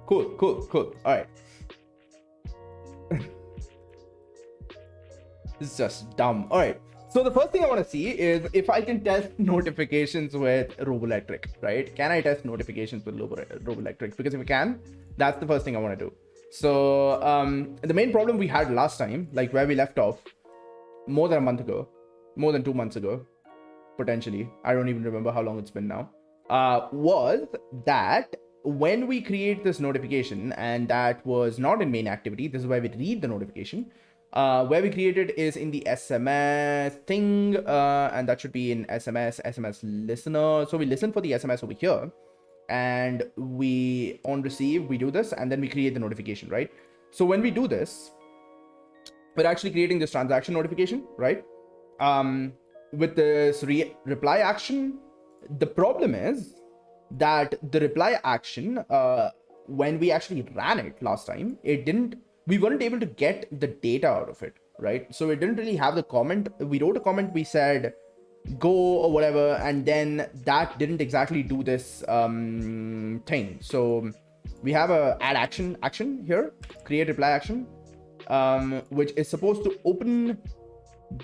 Cool. All right. This is just dumb. All right. So the first thing I want to see is if I can test notifications with Roboelectric, right? Can I test notifications with Roboelectric? Because if I can, that's the first thing I want to do. So the main problem we had last time, like where we left off, more than a month ago, more than 2 months ago, potentially, I don't even remember how long it's been now, was that when we create this notification, and that was not in main activity, this is where we read the notification, where we created is in the SMS thing, and that should be in SMS listener. So we listen for the SMS over here, and we on receive, we do this, and then we create the notification, right? So when we do this, we're actually creating this transaction notification, right? With this reply action. The problem is that the reply action, when we actually ran it last time, we weren't able to get the data out of it, right? So it didn't really have the comment. We wrote a comment, we said go or whatever, and then that didn't exactly do this thing. So we have a add action here, create reply action, which is supposed to open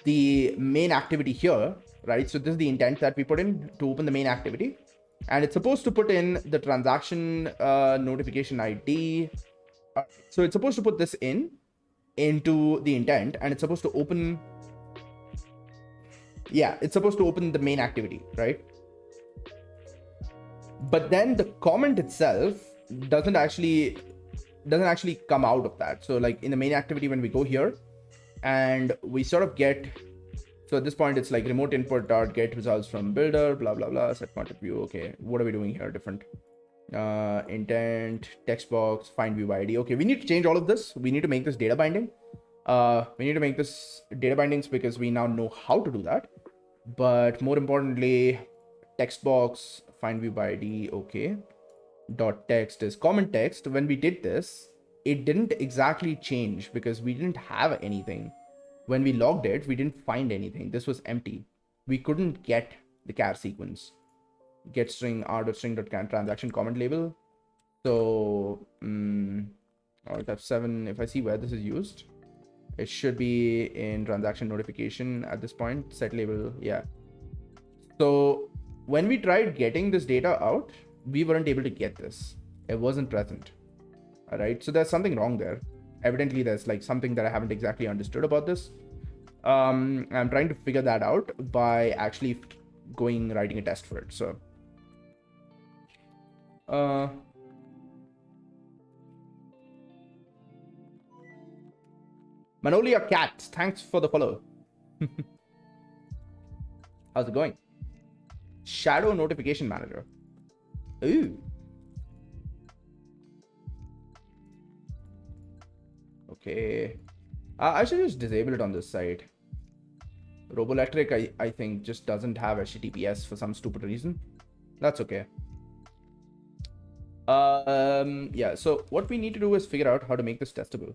the main activity here, right? So this is the intent that we put in to open the main activity, and it's supposed to put in the transaction notification ID. So it's supposed to put this into the intent, and it's supposed to open. Yeah, it's supposed to open the main activity, right? But then the comment itself doesn't actually come out of that. So like in the main activity, when we go here and we sort of get, so at this point it's like remote input dot get results from builder, blah blah blah, set content view. Okay, what are we doing here different? Intent, text box, find view ID. Okay, we need to change all of this. We need to make this data binding. We need to make this data bindings because we now know how to do that. But more importantly, text box, find view by ID. Okay, dot text is comment text. When we did this, it didn't exactly change because we didn't have anything. When we logged it, we didn't find anything. This was empty. We couldn't get the char sequence. Get string r.string.can transaction comment label. So alt F7, if I see where this is used, it should be in transaction notification at this point, set label. Yeah. So when we tried getting this data out, we weren't able to get this. It wasn't present. All right. So there's something wrong there. Evidently there's like something that I haven't exactly understood about this. I'm trying to figure that out by actually writing a test for it. So Manolia Cat, thanks for the follow. How's it going? Shadow notification manager. Ooh. Okay. I should just disable it on this side. Roboelectric, I think, just doesn't have HTTPS for some stupid reason. That's okay. Yeah, so what we need to do is figure out how to make this testable.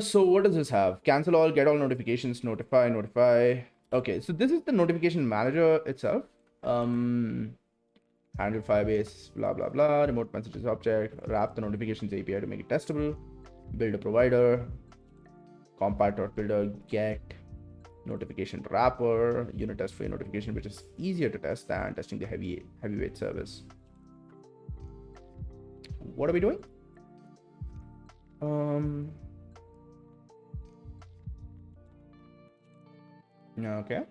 So what does this have? Cancel all, get all notifications, notify. Okay, so this is the notification manager itself. Handle Firebase, blah blah blah, remote messages object, wrap the notifications API to make it testable, build a provider, compat.builder, get notification wrapper, unit test for your notification, which is easier to test than testing the heavyweight service. What are we doing? Okay.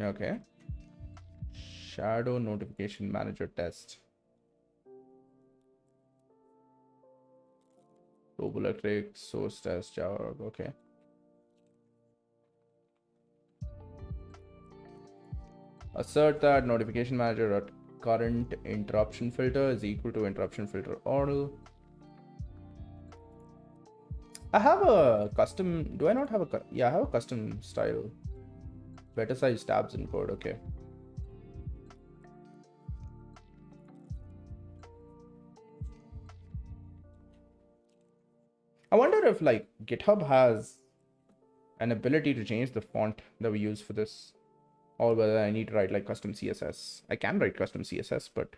Okay. Shadow notification manager test. Roboelectric source test Java. Okay. Assert that notification manager at current interruption filter is equal to interruption filter all. I have a custom. Do I not have a? Yeah, I have a custom style. Better size tabs in code. Okay. I wonder if like GitHub has an ability to change the font that we use for this, or whether I need to write like custom CSS. I can write custom CSS, but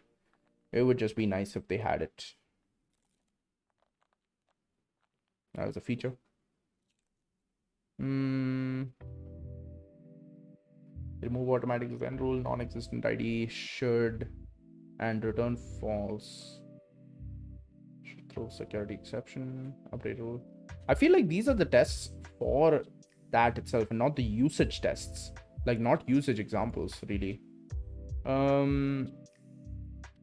it would just be nice if they had it as a feature. Remove automatic event rule, non-existent ID should, and return false. Should throw security exception, update rule. I feel like these are the tests for that itself and not the usage tests, like not usage examples really. When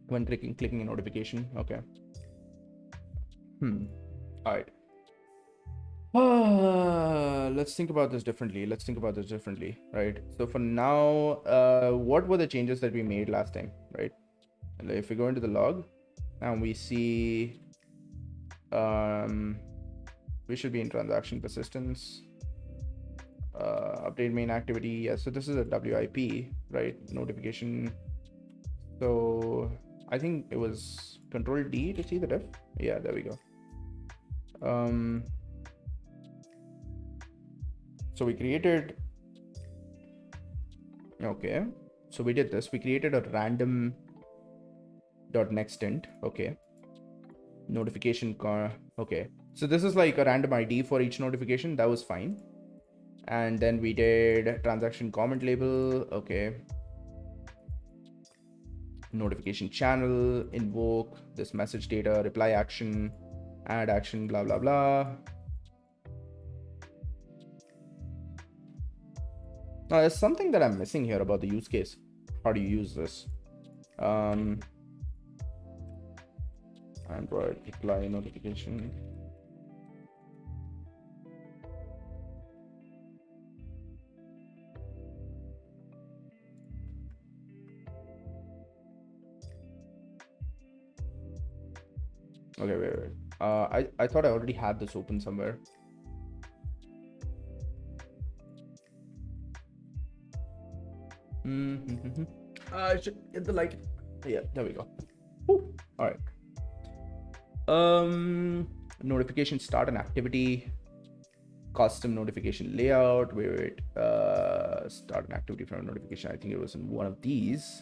clicking a notification. Okay. All right. Let's think about this differently. Right? So for now, what were the changes that we made last time, right? If we go into the log and we see, we should be in transaction persistence, update main activity. Yeah, so this is a WIP, right? Notification. So I think it was Control D to see the diff. Yeah, there we go. So we created, okay, so we did this. We created a random .nextInt. Okay. Notification okay. So this is like a random ID for each notification. That was fine. And then we did transaction comment label. Okay. Notification channel, invoke this message data, reply action, add action, blah, blah, blah. Now, there's something that I'm missing here about the use case. How do you use this? Android reply notification. Okay, wait. I thought I already had this open somewhere. I should get the light. Yeah, there we go. Woo. All right. Notification start an activity. Custom notification layout. Wait. Start an activity from a notification. I think it was in one of these.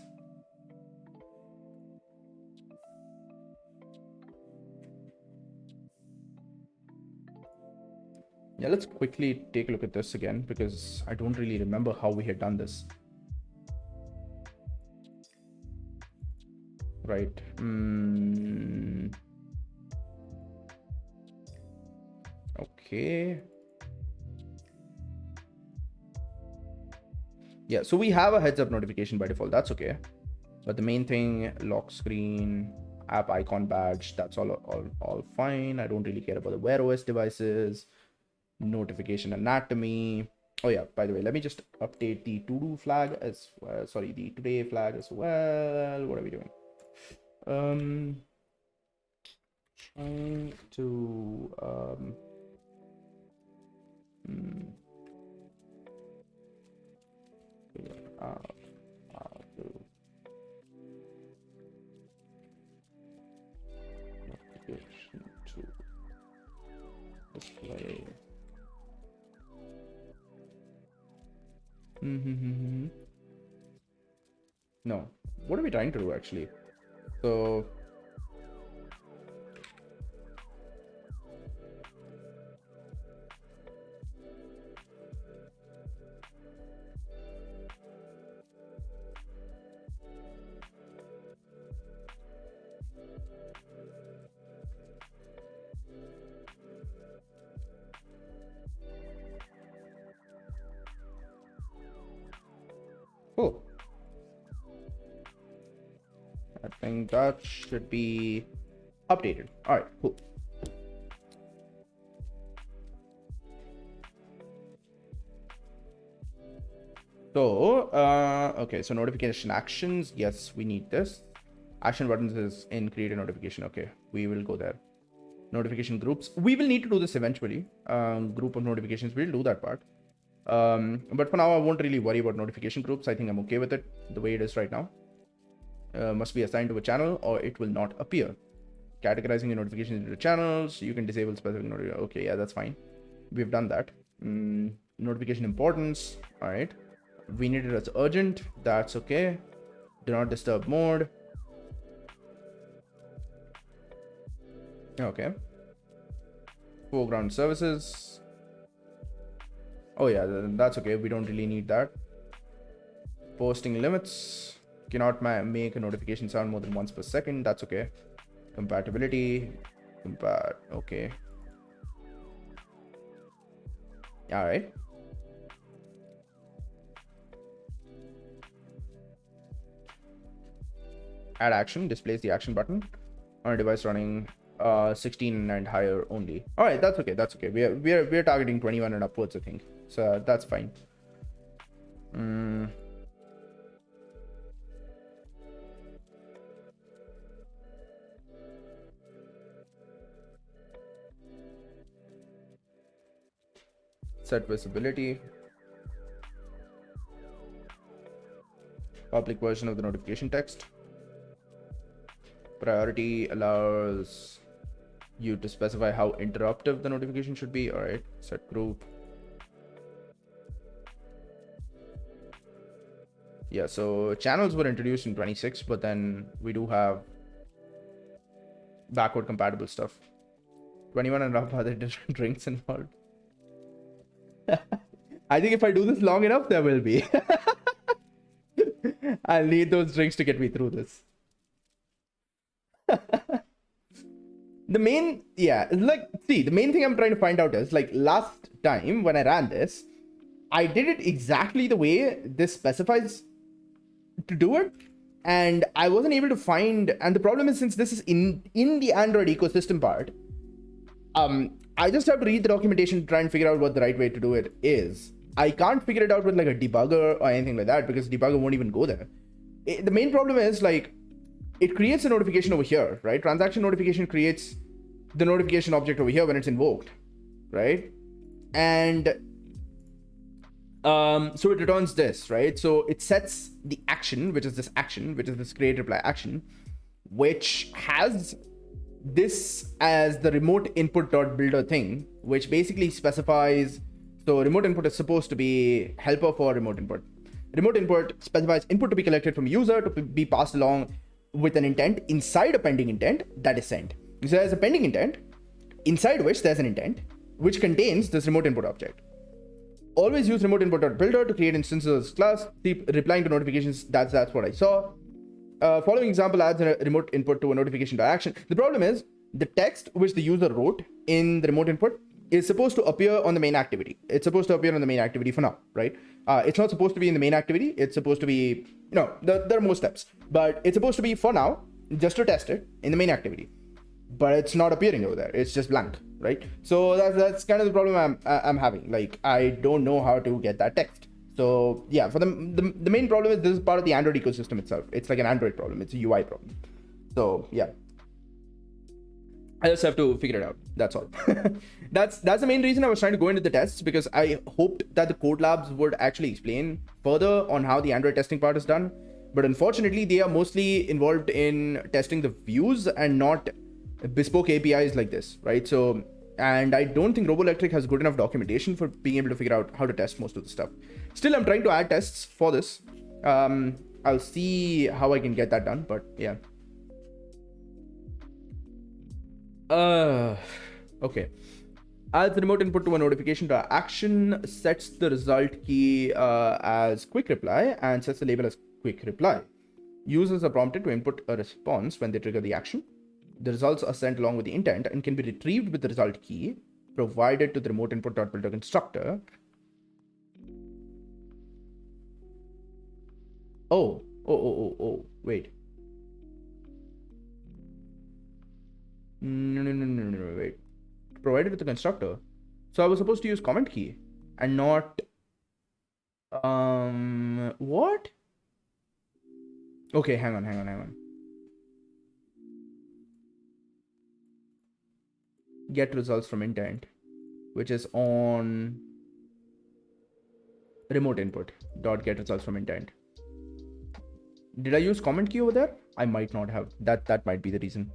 Yeah, let's quickly take a look at this again because I don't really remember how we had done this. Right. Okay. Yeah, so we have a heads up notification by default. That's okay. But the main thing, lock screen, app icon badge, that's all fine. I don't really care about the Wear OS devices, notification anatomy. Oh yeah, by the way, let me just update the to-do flag as well. Sorry, the today flag as well. What are we doing? Trying to figure out how to notification to display. No, what are we trying to do actually? So cool. I think that should be updated. All right, cool. So, okay, so notification actions. Yes, we need this. Action buttons is in create a notification. Okay, we will go there. Notification groups. We will need to do this eventually. Group of notifications. We'll do that part. But for now, I won't really worry about notification groups. I think I'm okay with it the way it is right now. Must be assigned to a channel or it will not appear. Categorizing your notifications into channels. You can disable specific notifications. Okay, yeah, that's fine. We've done that. Notification importance. All right. We need it as urgent. That's okay. Do not disturb mode. Okay. Foreground services. Oh yeah, that's okay. We don't really need that. Posting limits. Cannot make a notification sound more than once per second. That's okay. Compatibility. Okay. All right. Add action. Displays the action button on a device running 16 and higher only. All right, that's okay. That's okay. We're targeting 21 and upwards, I think. So that's fine. Set visibility. Public version of the notification text. Priority allows you to specify how interruptive the notification should be. All right, set group. Yeah, so channels were introduced in 26, but then we do have backward compatible stuff. 21 and up, other different drinks involved. I think if I do this long enough, there will be. I'll need those drinks to get me through this. The main thing I'm trying to find out is, like, last time when I ran this, I did it exactly the way this specifies to do it, and I wasn't able to find, and the problem is, since this is in the Android ecosystem part, I just have to read the documentation to try and figure out what the right way to do it is. I can't figure it out with like a debugger or anything like that, because debugger won't even go there. The main problem is, like, it creates a notification over here, right? Transaction notification creates the notification object over here when it's invoked, right? And so it returns this, right? So it sets the action, which is this create reply action, which has this as the remote input dot builder thing, which basically specifies, so remote input is supposed to be helper for remote input. Remote input specifies input to be collected from user to be passed along with an intent inside a pending intent that is sent. So there's a pending intent inside which there's an intent, which contains this remote input object. Always use remote input.builder to create instances class. Keep replying to notifications. That's what I saw. Following example adds a remote input to a notification to action. The problem is the text which the user wrote in the remote input is supposed to appear on the main activity. It's supposed to appear on the main activity for now, right? It's not supposed to be in the main activity. It's supposed to be, there are more steps, but it's supposed to be for now, just to test it in the main activity. But it's not appearing over there. It's just blank, right? So that's kind of the problem I'm having. Like, I don't know how to get that text. So yeah, for the main problem is this is part of the Android ecosystem itself. It's like an Android problem. It's a UI problem. So yeah, I just have to figure it out. That's all. that's the main reason I was trying to go into the tests, because I hoped that the Codelabs would actually explain further on how the Android testing part is done. But unfortunately, they are mostly involved in testing the views and not bespoke APIs like this, right? So, and I don't think Roboelectric has good enough documentation for being able to figure out how to test most of the stuff. Still, I'm trying to add tests for this. I'll see how I can get that done, but yeah. Okay. Adds the remote input to a notification to action, sets the result key as quick reply, and sets the label as quick reply. Users are prompted to input a response when they trigger the action. The results are sent along with the intent and can be retrieved with the result key provided to the remote input.builder constructor. Oh, wait. No, wait. Provided with the constructor. So I was supposed to use comment key and not, what? Okay, hang on. Get results from intent, which is on remote input dot get results from intent. Did I use comment key over there? I might not have. That might be the reason.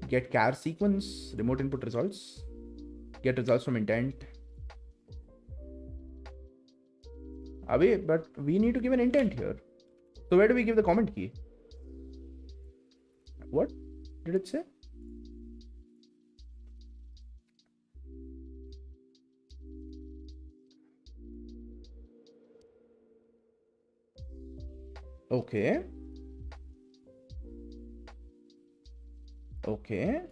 Get char sequence, remote input results, get results from intent. But we need to give an intent here. So where do we give the comment key? What did it say? Okay. Okay.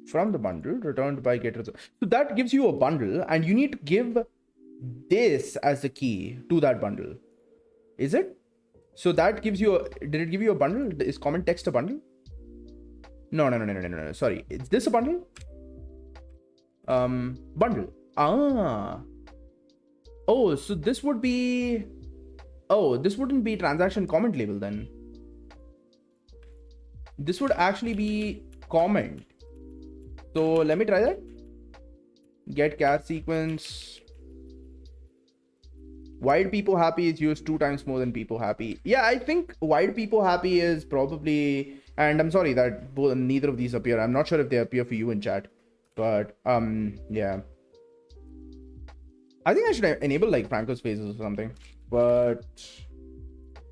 From the bundle returned by get result. So that gives you a bundle, and you need to give this as the key to that bundle. Is it? So that gives you a, did it give you a bundle? Is comment text a bundle? No. Sorry. Is this a bundle? Bundle. Oh, so this would be, this wouldn't be transaction comment label then. This would actually be comment. So let me try that. Get char sequence. Wide people happy is used 2 times more than people happy. Yeah, I think wide people happy is probably, and I'm sorry that neither of these appear. I'm not sure if they appear for you in chat, but yeah. I think I should enable like Franco's phases or something, but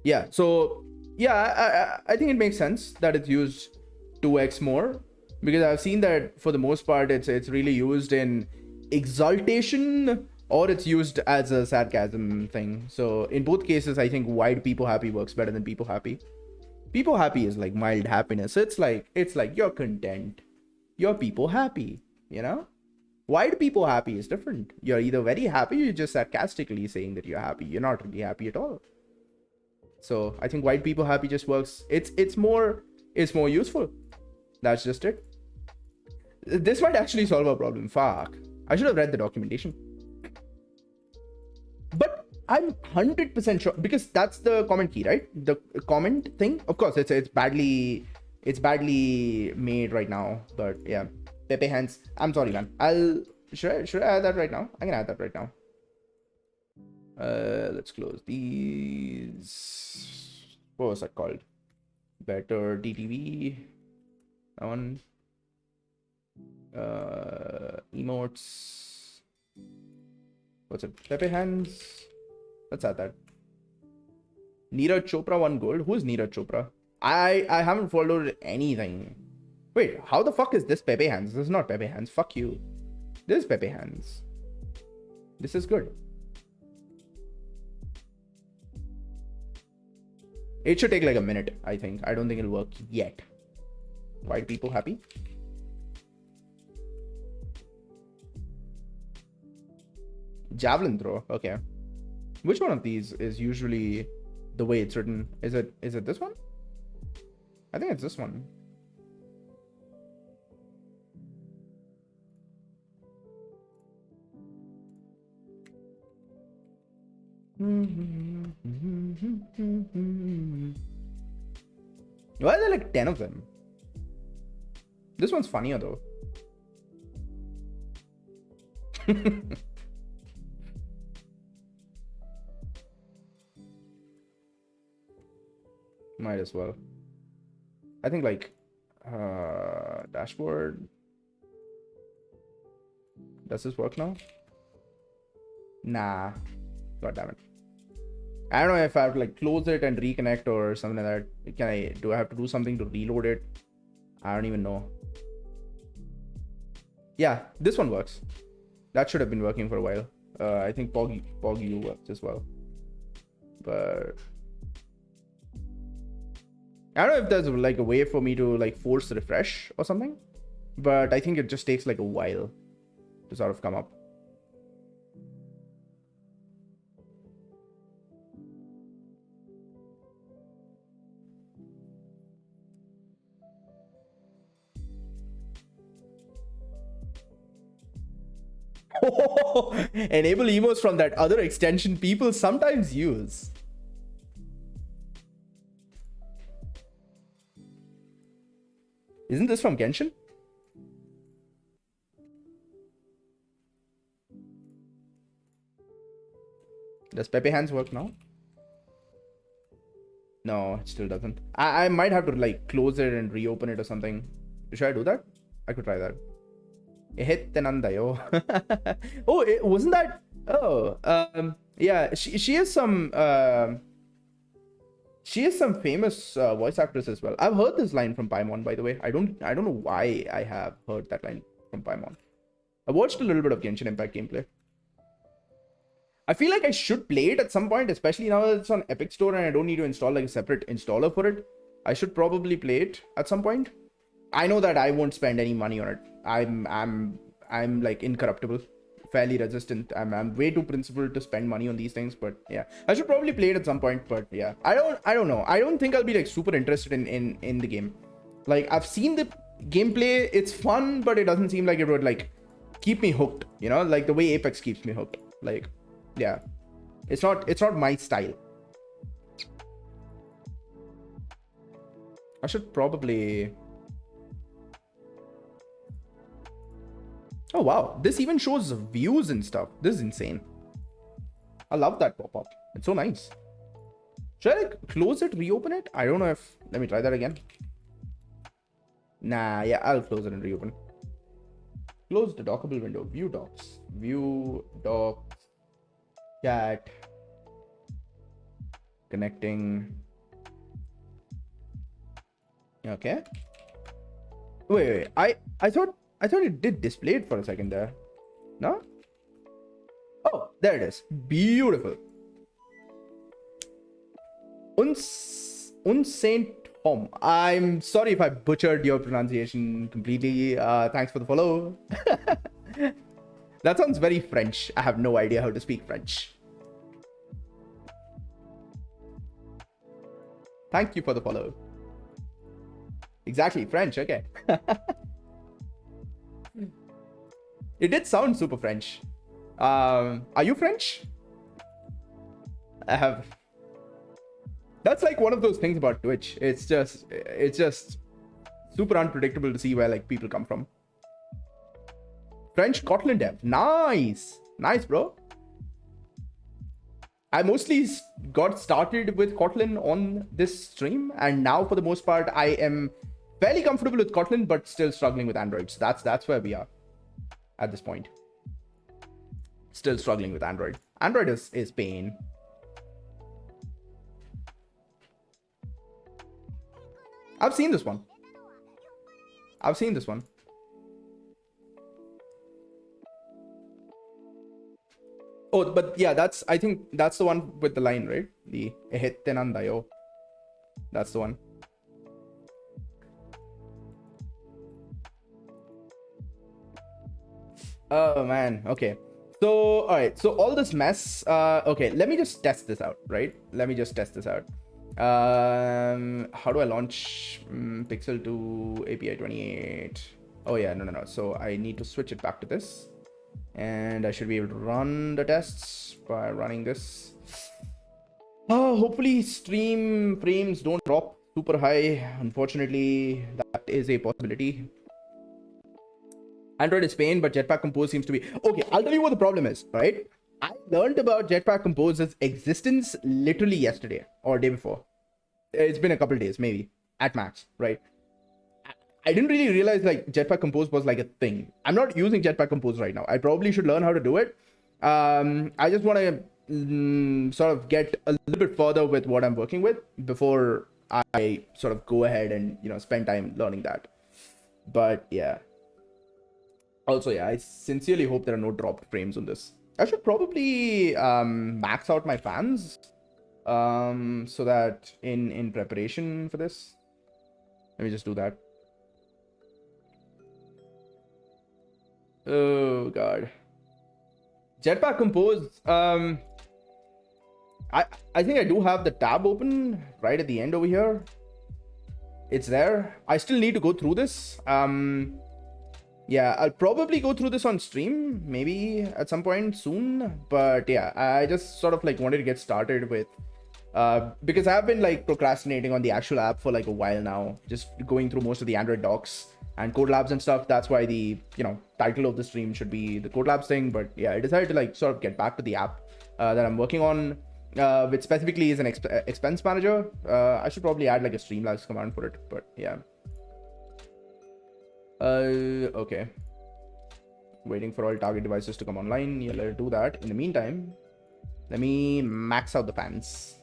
yeah. So yeah, I think it makes sense that it's used 2x more, because I've seen that for the most part it's really used in exaltation, or it's used as a sarcasm thing. So in both cases, I think wide people happy works better than people happy. People happy is like mild happiness. It's like you're content, you're people happy, you know. Wide people happy is different. You're either very happy, or you're just sarcastically saying that you're happy. You're not really happy at all. So I think wide people happy just works. It's more useful. That's just it. This might actually solve our problem. Fuck. I should have read the documentation. But I'm 100% sure, because that's the comment key, right? The comment thing. Of course, it's badly made right now. But yeah, Pepe hands. I'm sorry, man. Should I add that right now? I can add that right now. Let's close these. What was that called? Better DTV. That one. Emotes. What's it? Pepe hands. Let's add that. Neeraj Chopra 1 gold. Who is Neeraj Chopra? I haven't followed anything. Wait, how the fuck is this Pepe hands? This is not Pepe hands. Fuck you. This is Pepe hands. This is good. It should take like a minute, I think. I don't think it'll work yet. White people happy? Javelin throw. Okay. Which one of these is usually the way it's written? Is it this one? I think it's this one. Why are there like 10 of them? This one's funnier though. Might as well. I think like dashboard. Does this work now? Nah. God damn it. I don't know if I have to like close it and reconnect or something like that. Do I have to do something to reload it? I don't even know. Yeah, this one works. That should have been working for a while. I think PogU works as well. But I don't know if there's like a way for me to like force refresh or something. But I think it just takes like a while to sort of come up. Enable emotes from that other extension people sometimes use. Isn't this from Genshin? Does Pepe hands work now? No, it still doesn't. I might have to like close it and reopen it or something. Should I do that? I could try that. Oh, wasn't that? Oh, yeah. She is some famous voice actress as well. I've heard this line from Paimon, by the way. I don't know why I have heard that line from Paimon. I watched a little bit of Genshin Impact gameplay. I feel like I should play it at some point, especially now that it's on Epic Store and I don't need to install like a separate installer for it. I should probably play it at some point. I know that I won't spend any money on it. I'm like incorruptible, fairly resistant. I'm way too principled to spend money on these things, but yeah, I should probably play it at some point. But yeah, I don't know. I don't think I'll be like super interested in the game. Like I've seen the gameplay, it's fun, but it doesn't seem like it would like keep me hooked, you know, like the way Apex keeps me hooked. Like, yeah, it's not my style. I should probably. Oh wow, this even shows views and stuff. This is insane. I love that pop-up. It's so nice. Should I like close it, reopen it? I don't know if... Let me try that again. Nah, yeah, I'll close it and reopen. Close the dockable window. View docs. View docs. Chat. Connecting. Okay. Wait. I thought it did display it for a second there. No? Oh, there it is. Beautiful. Unsaint Hom. I'm sorry if I butchered your pronunciation completely. Thanks for the follow. That sounds very French. I have no idea how to speak French. Thank you for the follow. Exactly, French. Okay. It did sound super French. Are you French? I have. That's like one of those things about Twitch. It's just super unpredictable to see where like people come from. French Kotlin dev. Nice, bro. I mostly got started with Kotlin on this stream, and now for the most part, I am fairly comfortable with Kotlin, but still struggling with Android. So that's where we are at this point. Still struggling with Android. Android is pain. I've seen this one. I've seen this one. Oh, but yeah, I think that's the one with the line, right? The ehette nandayo. That's the one. Oh man, okay. So, all right. So all this mess. Okay, let me just test this out, right? Let me just test this out. How do I launch Pixel to API 28? Oh yeah, no. So I need to switch it back to this, and I should be able to run the tests by running this. Oh, hopefully stream frames don't drop super high. Unfortunately, that is a possibility. Android is pain, but Jetpack Compose seems to be... Okay, I'll tell you what the problem is, right? I learned about Jetpack Compose's existence literally yesterday or day before. It's been a couple days, maybe, at max, right? I didn't really realize like Jetpack Compose was like a thing. I'm not using Jetpack Compose right now. I probably should learn how to do it. I just want to sort of get a little bit further with what I'm working with before I sort of go ahead and, spend time learning that. But yeah. Also, yeah, I sincerely hope there are no dropped frames on this. I should probably max out my fans so that in preparation for this, let me just do that. Oh god, Jetpack Compose. I think I do have the tab open right at the end over here. It's there. I still need to go through this. Yeah, I'll probably go through this on stream, maybe at some point soon. But yeah, I just sort of like wanted to get started with, because I've been like procrastinating on the actual app for like a while now, just going through most of the Android docs and Codelabs and stuff. That's why the, title of the stream should be the Codelabs thing. But yeah, I decided to like sort of get back to the app that I'm working on, which specifically is an expense manager. I should probably add like a Streamlabs command for it, but yeah. Okay. Waiting for all target devices to come online. Yeah, let it do that. In the meantime, let me max out the fans.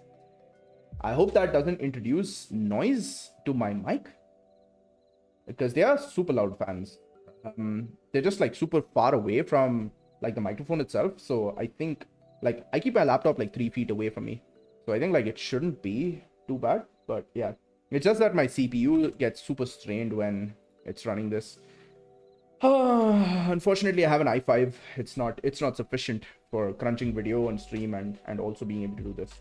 I hope that doesn't introduce noise to my mic, because they are super loud fans. They're just like super far away from like the microphone itself. So I think like I keep my laptop like 3 feet away from me. So I think like it shouldn't be too bad, but yeah. It's just that my CPU gets super strained when it's running this. Unfortunately, I have an i5. It's not sufficient for crunching video on stream and also being able to do this.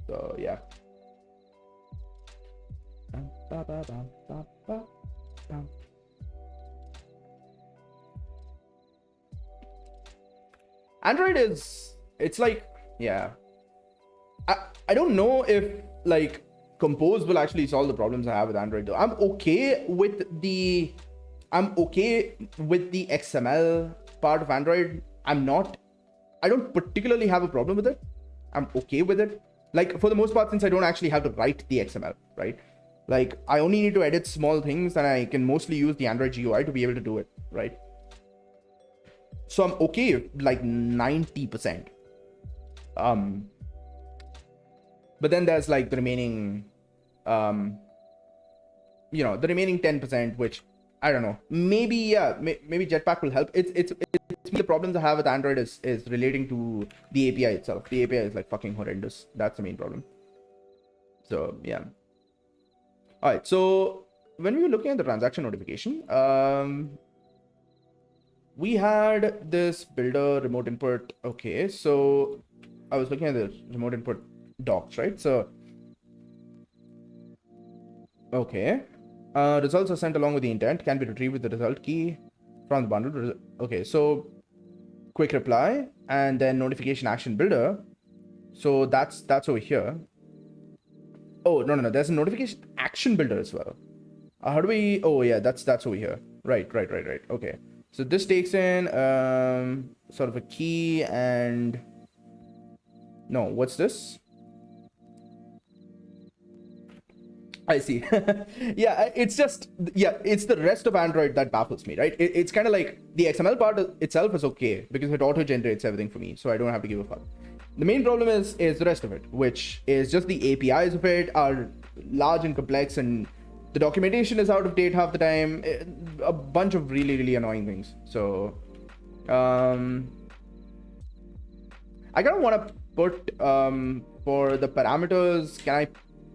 So yeah. Android it's like, yeah. I don't know if like Compose will actually solve the problems I have with Android though. I'm okay with the XML part of Android. I don't particularly have a problem with it. I'm okay with it. Like for the most part, since I don't actually have to write the XML, right? Like I only need to edit small things and I can mostly use the Android GUI to be able to do it, right? So I'm okay like 90%. But then there's like the remaining, the remaining 10%, which I don't know. Maybe, yeah, maybe Jetpack will help. It's the problems I have with Android is relating to the API itself. The API is like fucking horrendous. That's the main problem. So yeah. All right. So when we were looking at the transaction notification, we had this builder remote input. Okay, so I was looking at the remote input docs, right? So okay, results are sent along with the intent, can be retrieved with the result key from the bundle. Okay, so quick reply and then notification action builder. So that's over here. Oh no, there's a notification action builder as well. How do we? Oh yeah, that's over here. Right. Okay, so this takes in sort of a key and No, what's this? I see. Yeah, it's just, yeah, it's the rest of Android that baffles me, right? It's kind of like the XML part itself is okay because it auto generates everything for me, so I don't have to give a fuck. The main problem is the rest of it, which is just the APIs of it are large and complex, and the documentation is out of date half the time. A bunch of really, really annoying things. So, I kind of want to put for the parameters. Can I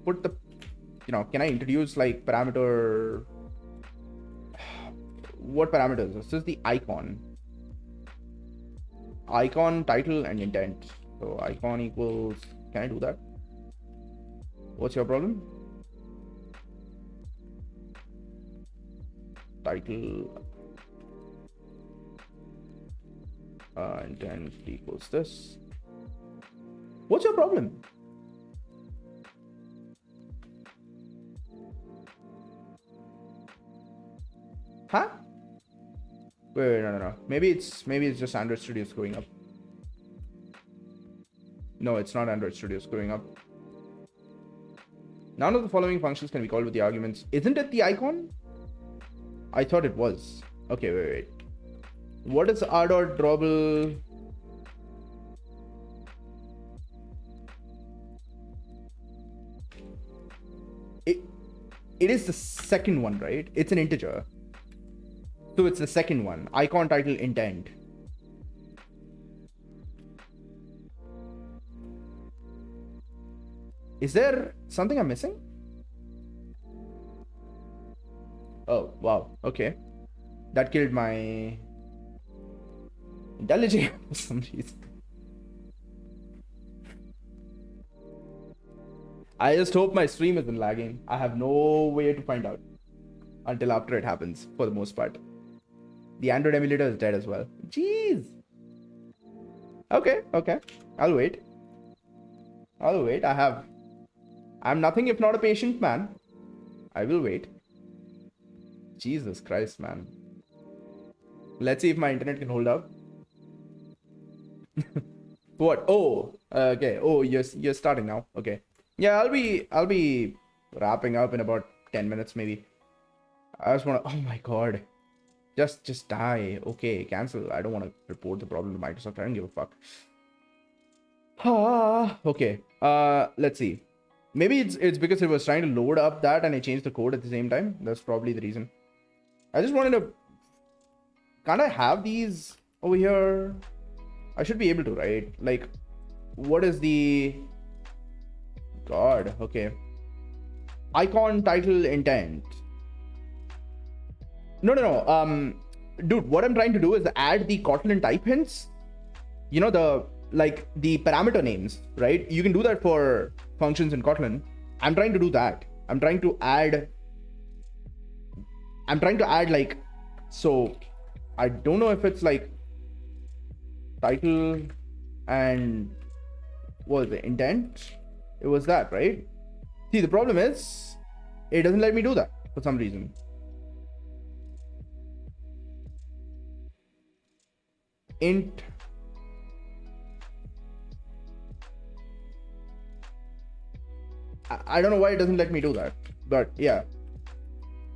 put the, can I introduce like parameter? What parameters? This is the icon, title, and intent. So icon equals. Can I do that? What's your problem? Title intent equals this. What's your problem? Huh? Wait, no. Maybe it's just Android Studio screwing up. No, it's not Android Studio screwing up. None of the following functions can be called with the arguments. Isn't it the icon? I thought it was. Okay, wait. What is r dot drawable? It is the second one, right? It's an integer. So it's the second one. Icon, title, intent. Is there something I'm missing? Oh, wow. Okay. That killed my intelligence for some reason. I just hope my stream isn't lagging. I have no way to find out until after it happens, for the most part. The Android emulator is dead as well. Jeez. Okay. I'll wait. I'm nothing if not a patient man. I will wait. Jesus Christ, man. Let's see if my internet can hold up. What? Oh, okay. Oh, you're starting now. Okay. Yeah, I'll be wrapping up in about 10 minutes maybe. I just want to. Oh my god. Just die. Okay, cancel. I don't want to report the problem to Microsoft. I don't give a fuck. Okay. Let's see. Maybe it's because it was trying to load up that and I changed the code at the same time. That's probably the reason. I just wanted to. Can't I have these over here? I should be able to, right? Like, what is the. God, okay. Icon, title, intent. No. Dude, what I'm trying to do is add the Kotlin type hints. You know, the parameter names, right? You can do that for functions in Kotlin. I'm trying to do that. I'm trying to add like, so I don't know if it's like title and what was the intent? It was that, right? See, the problem is it doesn't let me do that for some reason. Int I don't know why it doesn't let me do that, but yeah,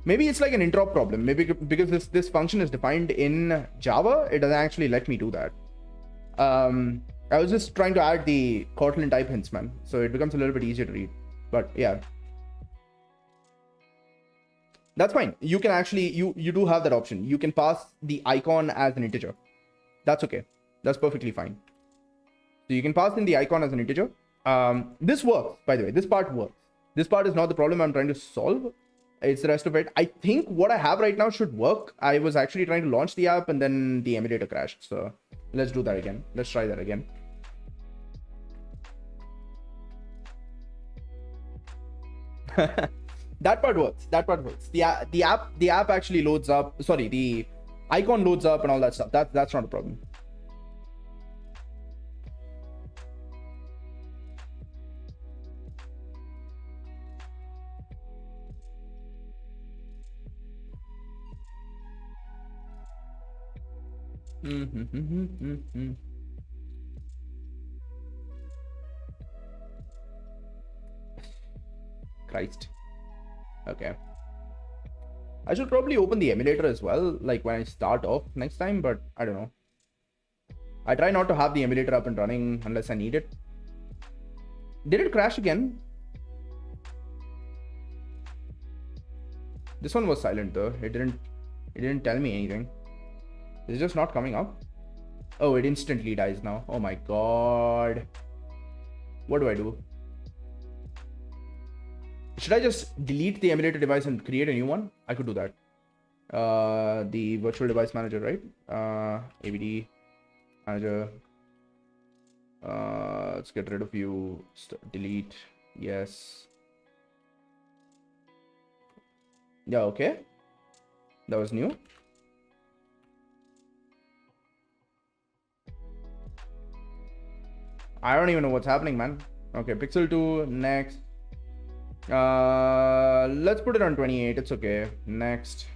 maybe it's like an interop problem. Maybe because this function is defined in Java, it doesn't actually let me do that. I was just trying to add the Kotlin type hints, man, so it becomes a little bit easier to read. But yeah, that's fine. You can actually you do have that option. You can pass the icon as an integer. That's okay. That's perfectly fine. So you can pass in the icon as an integer. This works, by the way. This part works. This part is not the problem I'm trying to solve. It's the rest of it. I think what I have right now should work. I was actually trying to launch the app and then the emulator crashed. So let's do that again. Let's try that again. That part works. The app actually loads up. Sorry, the icon loads up and all that stuff. That's not a problem. Christ. Okay. I should probably open the emulator as well, like when I start off next time, but I don't know. I try not to have the emulator up and running unless I need it. Did it crash again? This one was silent though. It didn't tell me anything. It's just not coming up. Oh, it instantly dies now. Oh my god. What do I do? Should I just delete the emulator device and create a new one? I could do that. The virtual device manager, right? AVD manager. Let's get rid of you. Delete. Yes. Yeah, okay. That was new. I don't even know what's happening, man. Okay, Pixel 2, next. Let's put it on 28. It's okay. Next.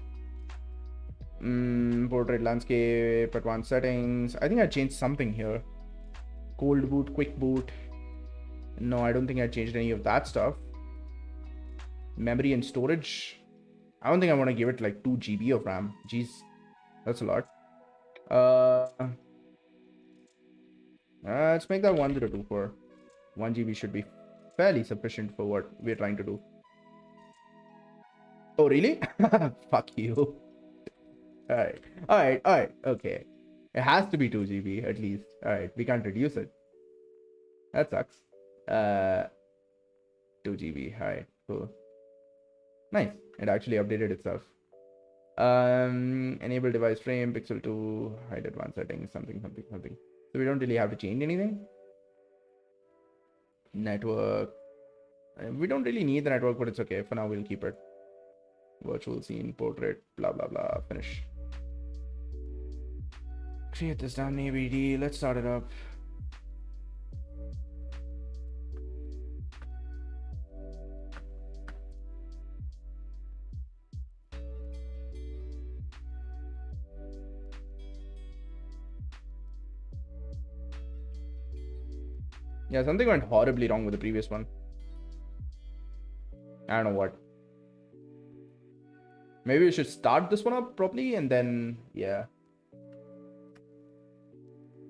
Portrait landscape, advanced settings. I think I changed something here. Cold boot, quick boot. No, I don't think I changed any of that stuff. Memory and storage. I don't think I want to give it like 2 GB of RAM. Jeez, that's a lot. Let's make that 1024. 1 GB should be fairly sufficient for what we're trying to do. Oh, really? Fuck you. Alright, okay. It has to be 2 GB at least. Alright, we can't reduce it. That sucks. 2 GB, alright, cool. Nice, it actually updated itself. Enable device frame, Pixel 2, hide advanced settings, something. So we don't really have to change anything. Network. We don't really need the network, but it's okay. For now, we'll keep it. Virtual scene, portrait, blah, blah, blah. Finish. Create this down ABD. Let's start it up. Yeah, something went horribly wrong with the previous one. I don't know what. Maybe we should start this one up properly and then, yeah.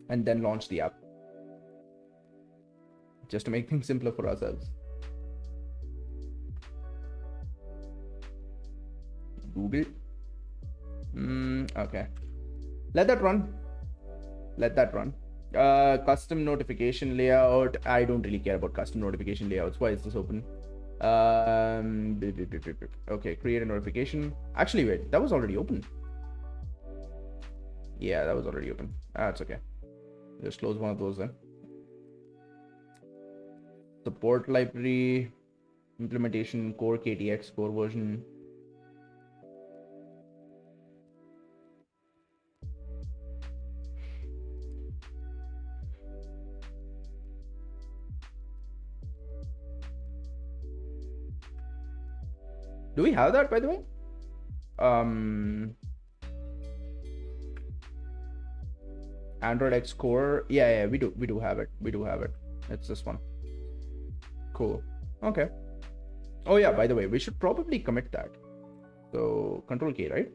And then launch the app. Just to make things simpler for ourselves. Google. Okay. Let that run. Custom notification layout. I don't really care about custom notification layouts. Why is this open? Okay, create a notification. Actually, wait, that was already open. Yeah, that was already open. It's okay. Just close one of those then. Support library, implementation, core KTX, core version. Do we have that, by the way? Android X Core. Yeah, we do have it. It's this one. Cool. Okay. Oh yeah, by the way, we should probably commit that. So Control K, right?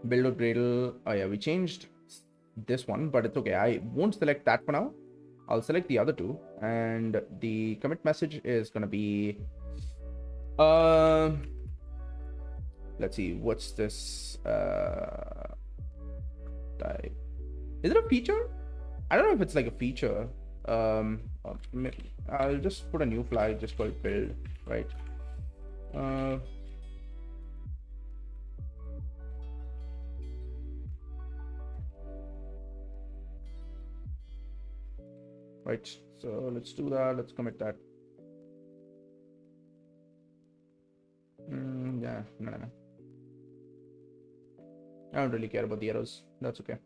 Build or Gradle. Oh yeah, we changed this one, but it's okay. I won't select that for now. I'll select the other two, and the commit message is gonna be let's see, what's this type? Is it a feature? I don't know if it's like a feature. I'll just put a new flag, just call it build, right? Right, so let's do that. Let's commit that. Yeah, no. I don't really care about the errors. That's okay.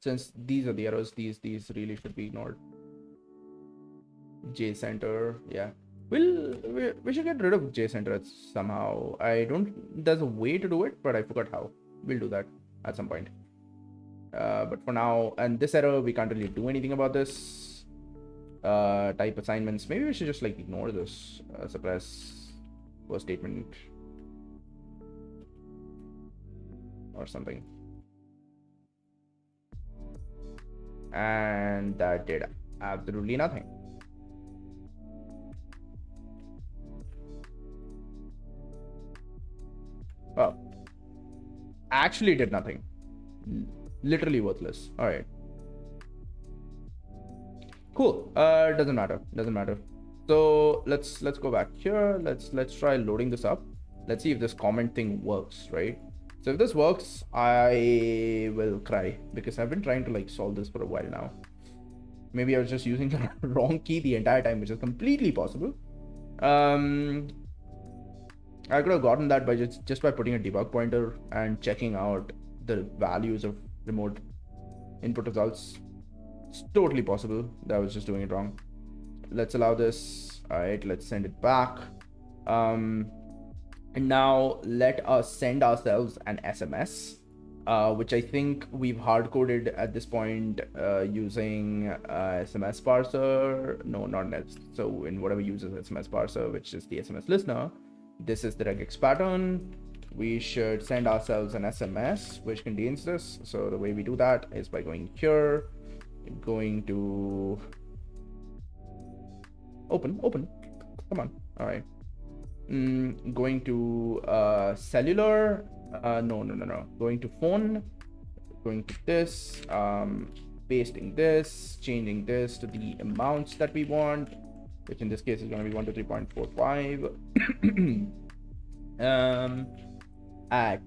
Since these are the errors, these really should be ignored. JCenter, yeah. We should get rid of JCenter somehow. There's a way to do it, but I forgot how. We'll do that at some point. But for now, and this error, we can't really do anything about this. type assignments. Maybe we should just like ignore this, suppress first statement or something. And that did absolutely nothing. Oh, actually did nothing. Literally worthless. All right. Cool. Doesn't matter. So let's go back here. Let's try loading this up. Let's see if this comment thing works, right? So if this works, I will cry because I've been trying to like solve this for a while now. Maybe I was just using the wrong key the entire time, which is completely possible. I could have gotten that by just by putting a debug pointer and checking out the values of remote input results. It's totally possible that I was just doing it wrong. Let's allow this. All right, let's send it back. And now let us send ourselves an SMS, which I think we've hard-coded at this point using SMS parser. No, not net. So in whatever uses SMS parser, which is the SMS listener, this is the regex pattern. We should send ourselves an SMS which contains this. So the way we do that is by going here, going to open. Come on. All right. Going to cellular. No. Going to phone. Going to this. Pasting this. Changing this to the amounts that we want, which in this case is going to be 1 to 3.45. At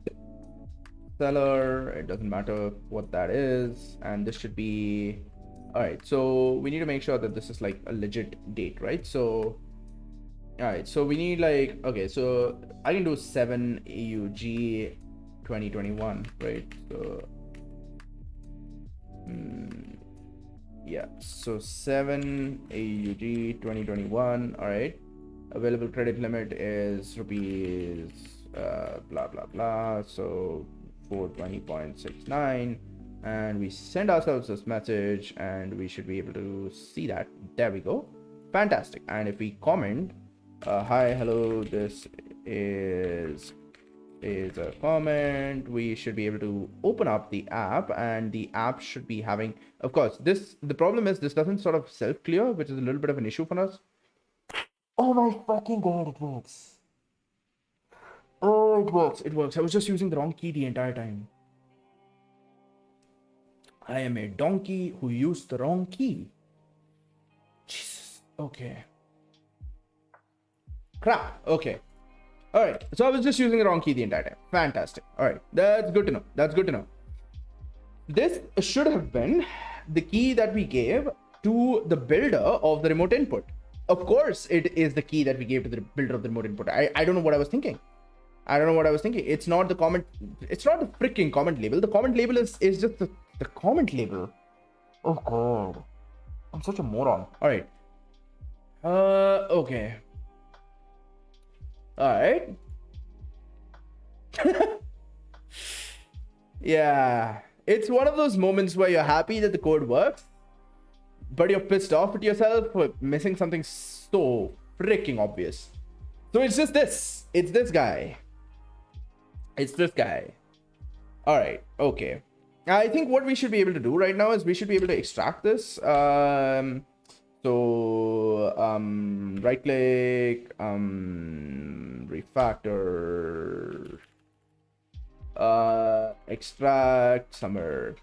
seller, it doesn't matter what that is, and this should be all right. So we need to make sure that this is like a legit date, right? So all right, so we need like, okay, so I can do 7 AUG 2021, right? So yeah, so 7 AUG 2021. All right, available credit limit is rupees blah blah blah, so 420.69, and we send ourselves this message and we should be able to see that. There we go. Fantastic. And if we comment hi, hello, this is a comment, we should be able to open up the app, and the app should be having, of course, the problem is this doesn't sort of self-clear, which is a little bit of an issue for us. Oh my fucking god, it works. Oh, it works. I was just using the wrong key the entire time. I am a donkey who used the wrong key. Jesus. Okay. Crap. Okay. All right. So I was just using the wrong key the entire time. Fantastic. All right. That's good to know. This should have been the key that we gave to the builder of the remote input. Of course, it is the key that we gave to the builder of the remote input. I don't know what I was thinking. It's not the comment. It's not the freaking comment label. The comment label is just the comment label. Oh god. I'm such a moron. All right. Okay. All right. Yeah. It's one of those moments where you're happy that the code works, but you're pissed off at yourself for missing something so freaking obvious. So it's just this. It's this guy. All right. Okay. I think what we should be able to do right now is we should be able to extract this. Right click, refactor, extract somewhere,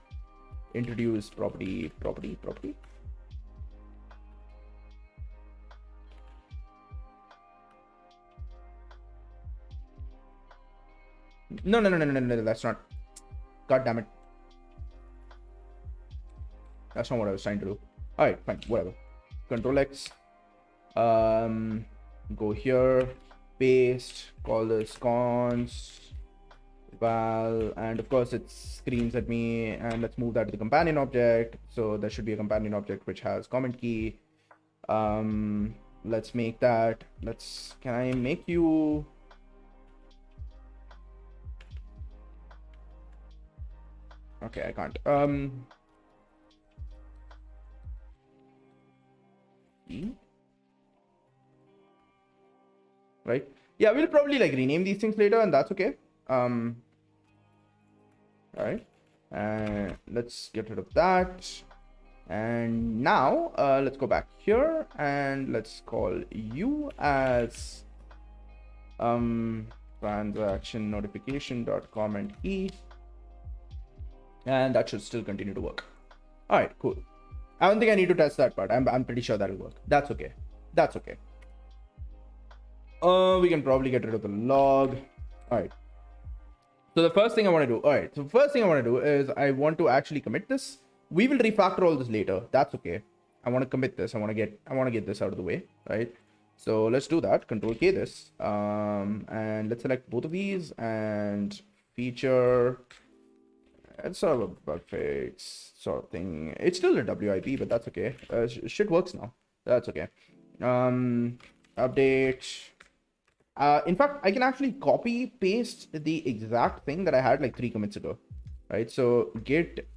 introduce property. No, that's not. God damn it. That's not what I was trying to do. All right, fine, whatever. Control X. Go here, paste, call this const val, and of course it screams at me, and let's move that to the companion object. So there should be a companion object which has comment key. Let's make that. Can I make you? Okay, I can't. E. Right? Yeah, we'll probably like rename these things later, and that's okay. All right, and let's get rid of that. And now let's go back here and let's call you as transaction notification dot comment e, and that should still continue to work. All right, cool. I don't think I need to test that part. I'm pretty sure that'll work. That's okay. That's okay. We can probably get rid of the log. All right. So the first thing I want to do, all right. So first thing I want to do is I want to actually commit this. We will refactor all this later. That's okay. I want to commit this. I want to get this out of the way, right? So let's do that. Control K this, and let's select both of these and feature. It's sort of a bug fix sort of thing. It's still a WIP, but that's okay. Shit works now. That's okay. Update. In fact, I can actually copy paste the exact thing that I had like 3 commits ago, right? So git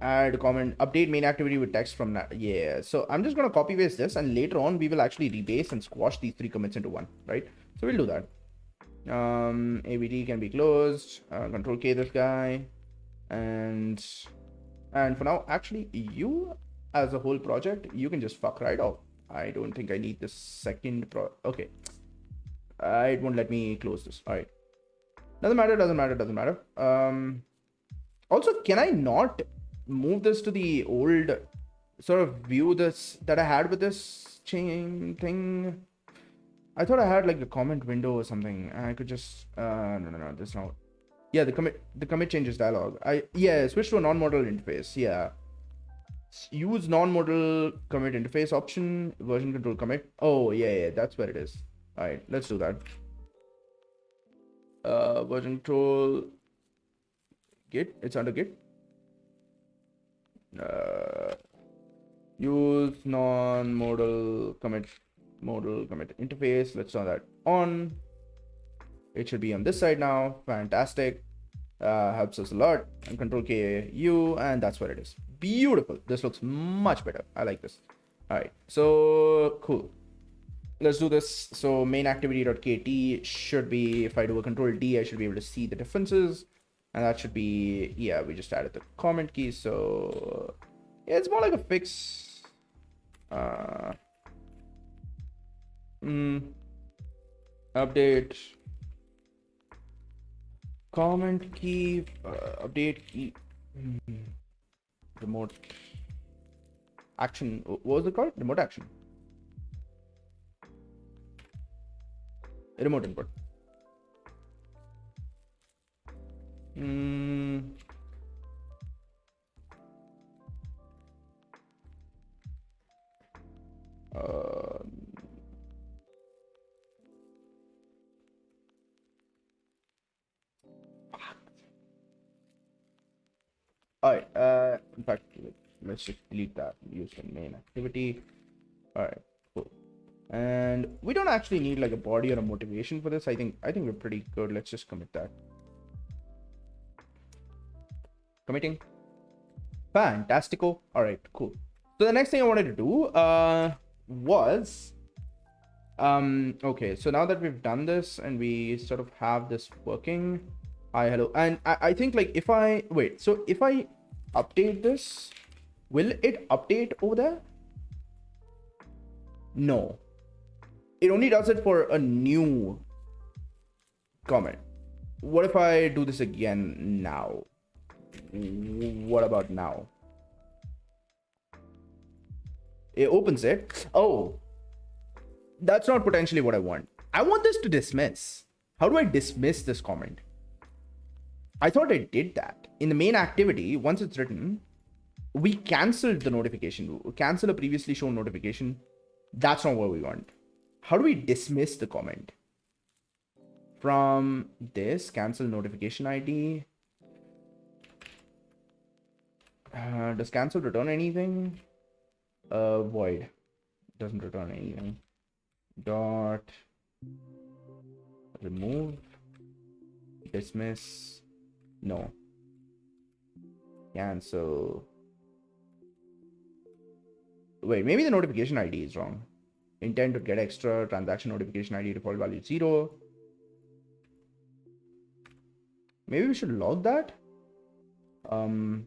add comment update main activity with text from that. Yeah. So I'm just gonna copy paste this, and later on we will actually rebase and squash these 3 commits into one, right? So we'll do that. ABT can be closed. Control K this guy, and for now, actually, you as a whole project, you can just fuck right off. I don't think I need this second okay. It won't let me close this. All right. Doesn't matter. Also, can I not move this to the old sort of view this that I had with this chain thing? I thought I had like a comment window or something. I could just no, that's not. Yeah, the commit changes dialog. Switch to a non-modal interface. Yeah. Use non-modal commit interface option, version control commit. Oh, yeah, that's where it is. All right, let's do that. Version control git. It's under git. Use non-modal commit interface. Let's turn that on. It should be on this side now. Fantastic. Helps us a lot. And control K U, and that's where it is. Beautiful. This looks much better. I like this. All right, so cool. Let's do this. So main activity.kt should be, if I do a control D, I should be able to see the differences. And that should be, yeah, we just added the comment key. So yeah, it's more like a fix. Update comment key, update key, remote action. What was it called? Remote action. Remote input. All right. In fact, let's just delete that. Use the main activity. All right. Cool. And we don't actually need like a body or a motivation for this. I think we're pretty good. Let's just commit that. Committing. Fantastico. All right. Cool. So the next thing I wanted to do was okay. So now that we've done this and we sort of have this working. Hi, hello. And I think like if I wait, so if I update this, will it update over there? No. It only does it for a new comment. What if I do this again now? What about now? It opens it. Oh, that's not potentially what I want. I want this to dismiss. How do I dismiss this comment? I thought I did that. In the main activity, once it's written, we canceled the notification. Cancel a previously shown notification. That's not what we want. How do we dismiss the comment? From this, cancel notification ID. Does cancel return anything? Void. Doesn't return anything. Dot. Remove. Dismiss. No. Cancel. Wait, maybe the notification ID is wrong. Intent to get extra transaction notification ID default value 0. Maybe we should log that. Can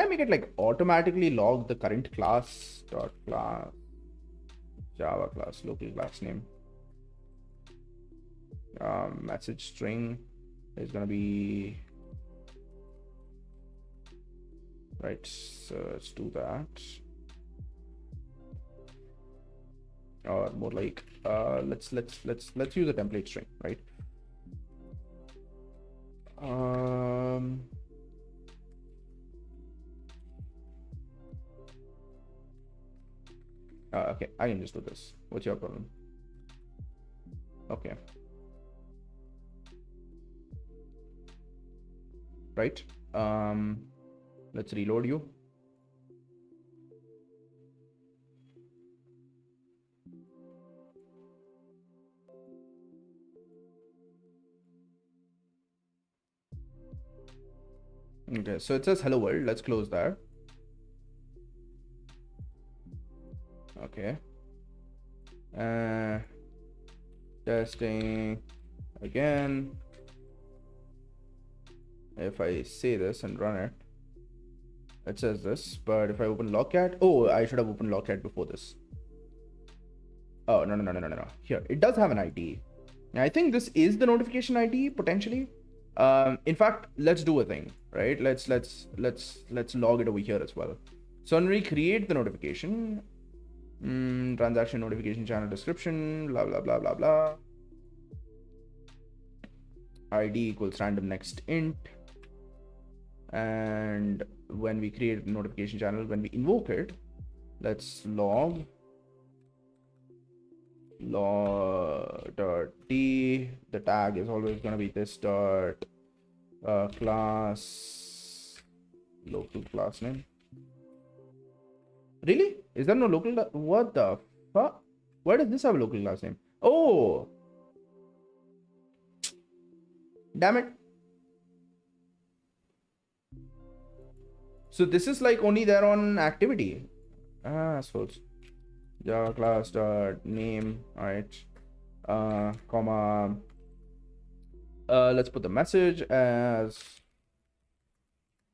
I make it like automatically log the current class dot class Java class local class name? Message string is gonna be right. So let's do that. Or more like let's use a template string, right? Okay, I can just do this. What's your problem? Okay. Right. Let's reload you. Okay, so it says hello world. Let's close that. Okay. Testing again. If I say this and run it, it says this, but if I open logcat, oh, I should have opened logcat before this. Oh, no. Here, it does have an ID. I think this is the notification ID potentially. In fact, let's do a thing, right? Let's log it over here as well. So when we create the notification, transaction notification channel description, blah blah blah blah blah. ID equals random next int. And when we create the notification channel, when we invoke it, let's log dot d. The tag is always going to be this dot class local class name. Really? Is there no local? What the fuck? Why does this have a local class name? Oh, damn it. So this is like only there on activity. So Java class dot name. All right. Comma. Let's put the message as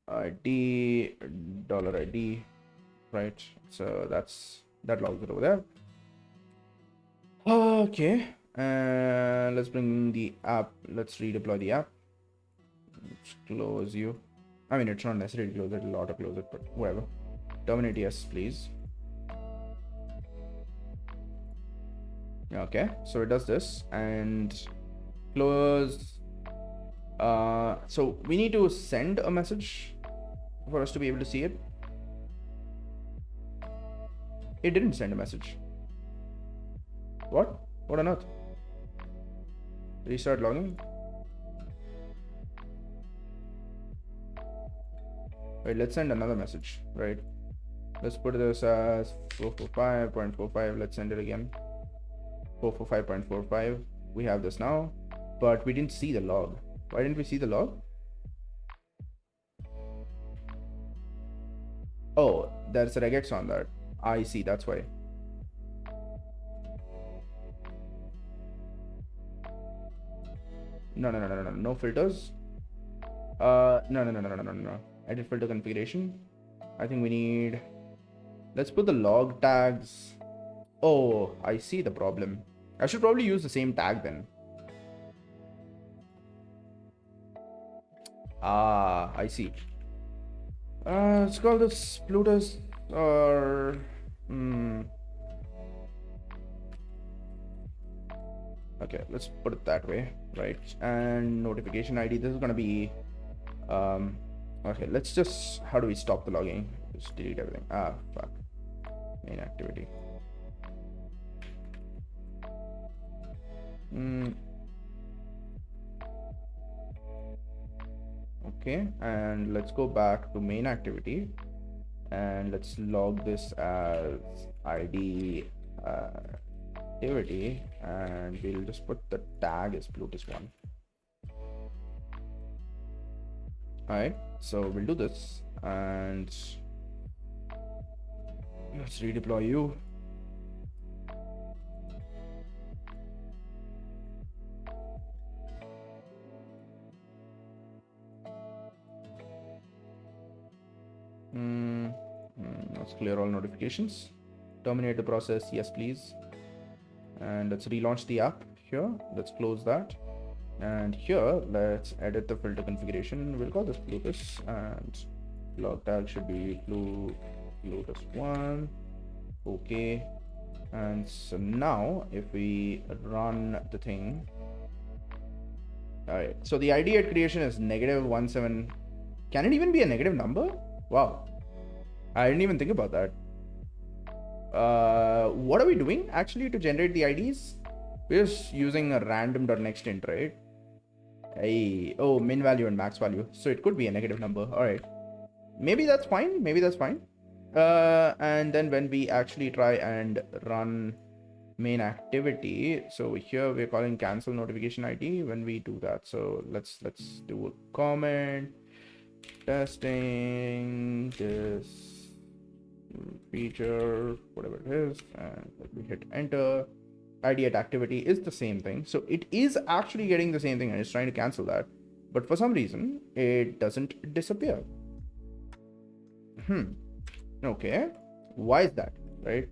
ID $ID. Right. So that logs it over there. Okay. And let's bring the app. Let's redeploy the app. Let's close you. I mean, it's not necessary to close it, it'll auto close it, but whatever. Terminate yes, please. Okay, so it does this and close. So we need to send a message for us to be able to see it. It didn't send a message. What? What on earth? Restart logging. Right, let's send another message, right? Let's put this as 445.45. Let's send it again. 445.45. We have this now, but we didn't see the log. Why didn't we see the log? Oh, there's a regex on that. I see, that's why. No filters. No. Edit filter configuration. I think we need. Let's put the log tags. Oh, I see the problem. I should probably use the same tag then. Ah, I see. Let's call this Plutus or. Okay, let's put it that way, right? And notification ID. This is gonna be. Okay, let's just. How do we stop the logging? Just delete everything. Ah, fuck. Main activity. Okay, and let's go back to main activity and let's log this as ID activity, and we'll just put the tag as Bluetooth1. Alright, so we'll do this and let's redeploy you. Let's clear all notifications. Terminate the process, yes please. And let's relaunch the app here. Let's close that. And here, let's edit the filter configuration. We'll call this Bluetooth, and log tag should be Bluetooth1. Okay. And so now, if we run the thing, all right. So the ID at creation is -17. Can it even be a negative number? Wow. I didn't even think about that. What are we doing actually to generate the IDs? We're just using a random.nextInt, right? Oh, min value and max value. So it could be a negative number. All right. Maybe that's fine. Maybe that's fine. And then when we actually try and run main activity, so here we're calling cancel notification ID when we do that. So let's do a comment testing this feature, whatever it is, and we hit enter. ID at activity is the same thing, so it is actually getting the same thing and it's trying to cancel that, but for some reason it doesn't disappear. Okay, why is that, right?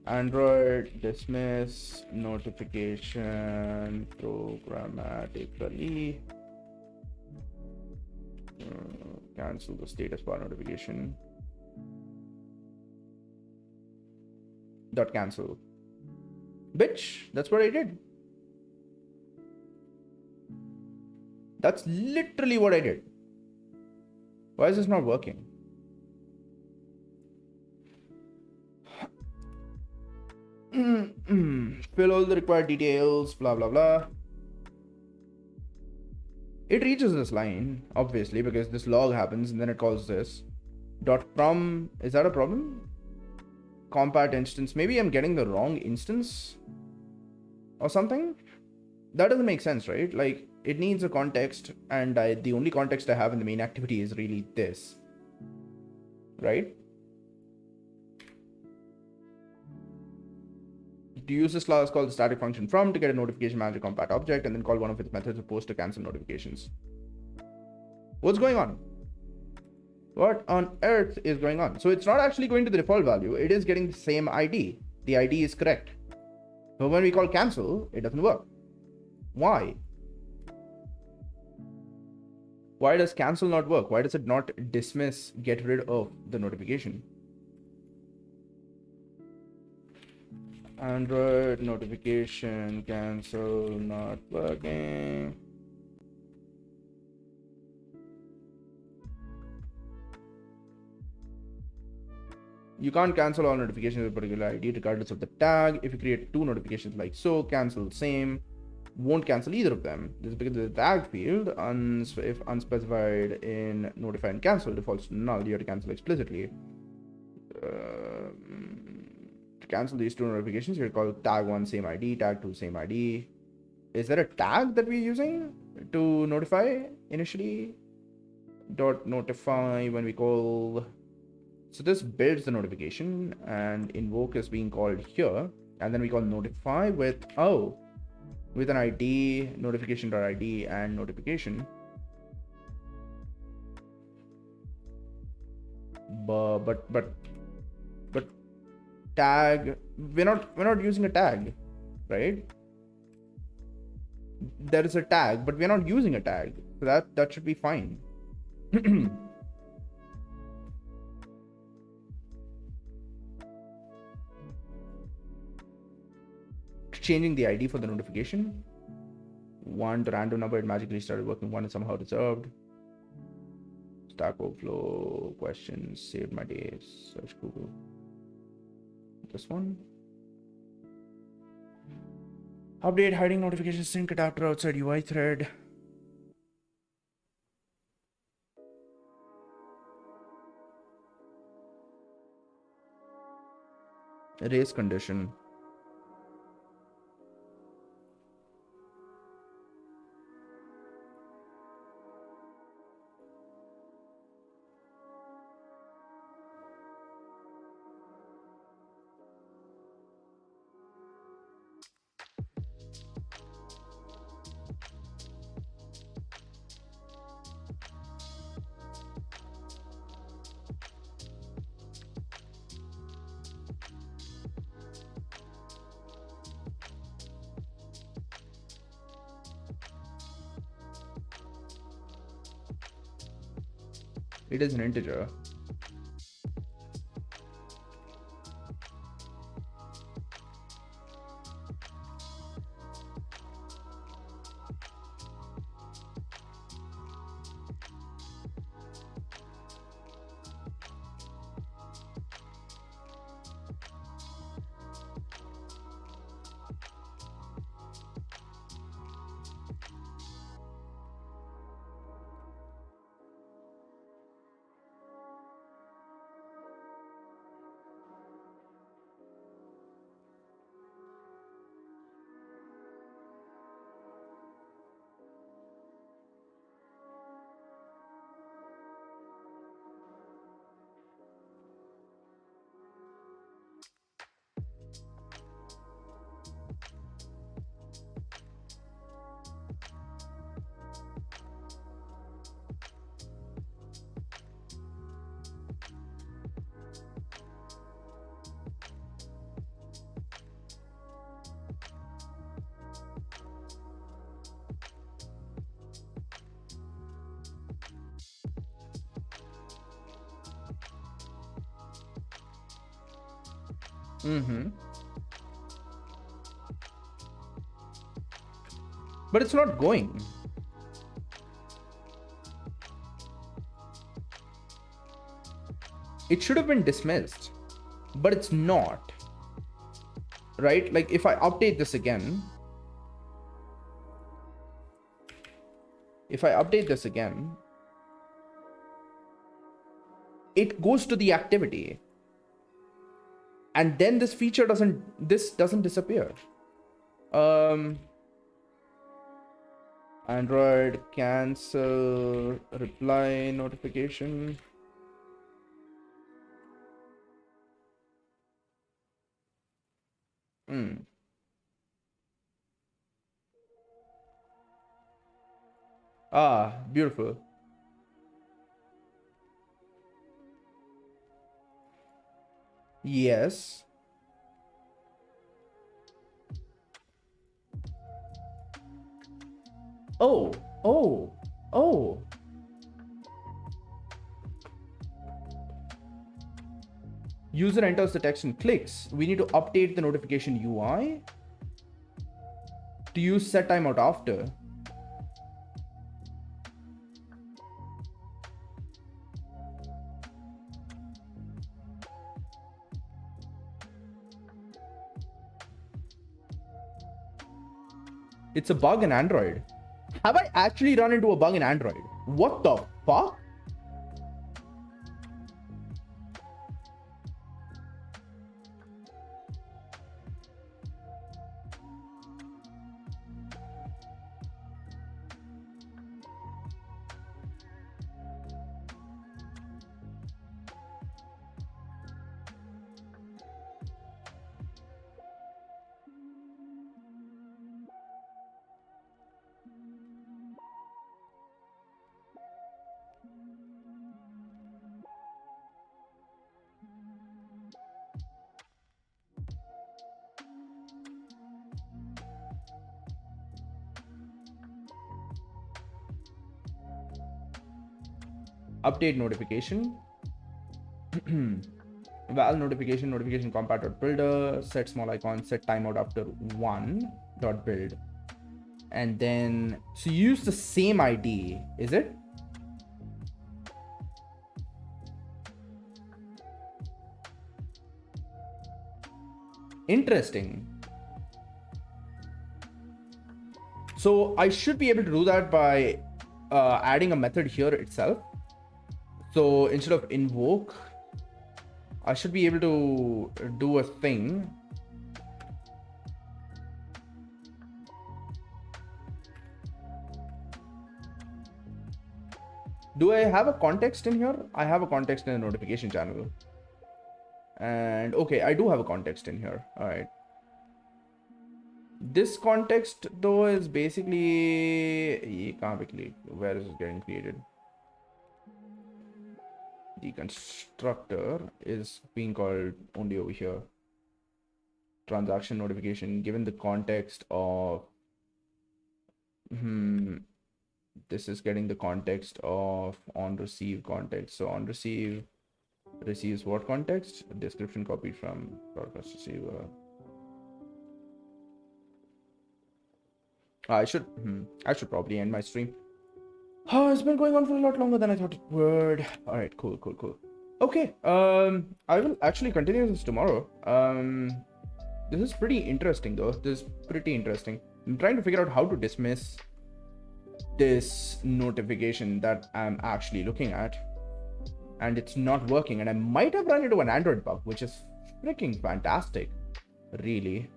Android dismiss notification programmatically. Cancel the status bar notification. Dot cancel. Bitch, that's what I did. That's literally what I did. Why is this not working? Fill all the required details, blah blah blah. It reaches this line, obviously, because this log happens and then it calls this. Dot from, is that a problem? Compat instance. Maybe I'm getting the wrong instance or something. That doesn't make sense, right? Like, it needs a context, and the only context I have in the main activity is really this, right? To use this class, call the static function from to get a notification manager compat object, and then call one of its methods to post to cancel notifications. What's going on? What on earth is going on? So it's not actually going to the default value. It is getting the same ID. The ID is correct. But when we call cancel, it doesn't work. Why? Why does cancel not work? Why does it not dismiss, get rid of the notification? Android notification cancel not working. You can't cancel all notifications with a particular ID regardless of the tag. If you create two notifications like so, cancel same, won't cancel either of them. This is because the tag field, if unspecified in notify and cancel, defaults to null. You have to cancel explicitly. To cancel these two notifications, you call tag 1 same ID, tag 2 same ID. Is there a tag that we're using to notify initially? Dot notify when we call. So this builds the notification, and invoke is being called here, and then we call notify with with an ID, notification.id and notification. But tag, we're not using a tag, right? There is a tag, but we're not using a tag, so that should be fine. Changing the ID for the notification. 1 to random number, it magically started working. 1 is somehow reserved. Stack Overflow, questions, saved my days, search Google. This one. Update hiding notification sync adapter outside UI thread. Erase condition. It is an integer. But it's not going. It should have been dismissed, but it's not. Right? Like if I update this again, it goes to the activity. And then this feature doesn't disappear. Android cancel reply notification. Ah, beautiful. Yes. Oh. User enters the text and clicks. We need to update the notification UI to use set timeout after. It's a bug in Android. Have I actually run into a bug in Android? What the fuck? Update notification. Val notification compat.builder, set small icon, set timeout after 1.build. And then, so you use the same ID, is it? Interesting. So I should be able to do that by adding a method here itself. So instead of invoke, I should be able to do a thing. Do I have a context in here? I have a context in the notification channel. And okay, I do have a context in here. All right. This context though is basically, where is it getting created? The constructor is being called only over here. Transaction notification given the context of this is getting the context of on receive context. So on receive receives what context? Description copied from broadcast receiver. I should probably end my stream. Oh, it's been going on for a lot longer than I thought it would. All right, cool. Okay, I will actually continue this tomorrow. This is pretty interesting though. This is pretty interesting. I'm trying to figure out how to dismiss this notification that I'm actually looking at, and it's not working. And I might have run into an Android bug, which is freaking fantastic. Really,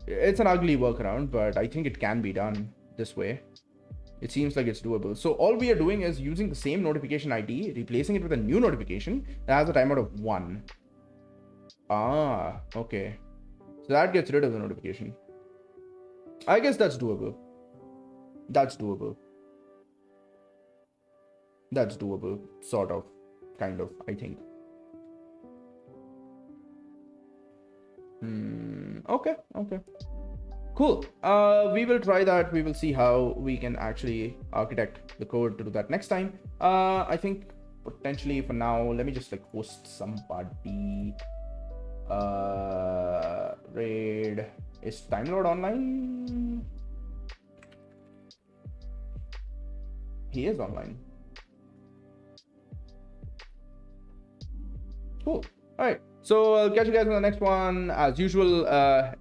it's an ugly workaround, but I think it can be done this way. It seems like it's doable. So all we are doing is using the same notification ID, replacing it with a new notification that has a timeout of 1. Ah, okay. So that gets rid of the notification. I guess that's doable. That's doable. That's doable. Sort of. Kind of, I think. Okay. Cool. We will try that. We will see how we can actually architect the code to do that next time. I think potentially for now, let me just like host somebody. Raid. Is Time Lord online? He is online. Cool. All right. So I'll catch you guys in the next one. As usual,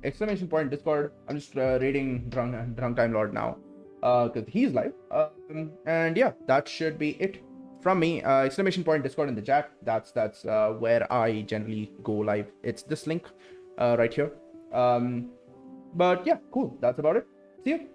exclamation point Discord. I'm just raiding drunk Time Lord now, because he's live. And yeah, that should be it from me. Exclamation point Discord in the chat. That's where I generally go live. It's this link right here. But yeah, cool. That's about it. See you.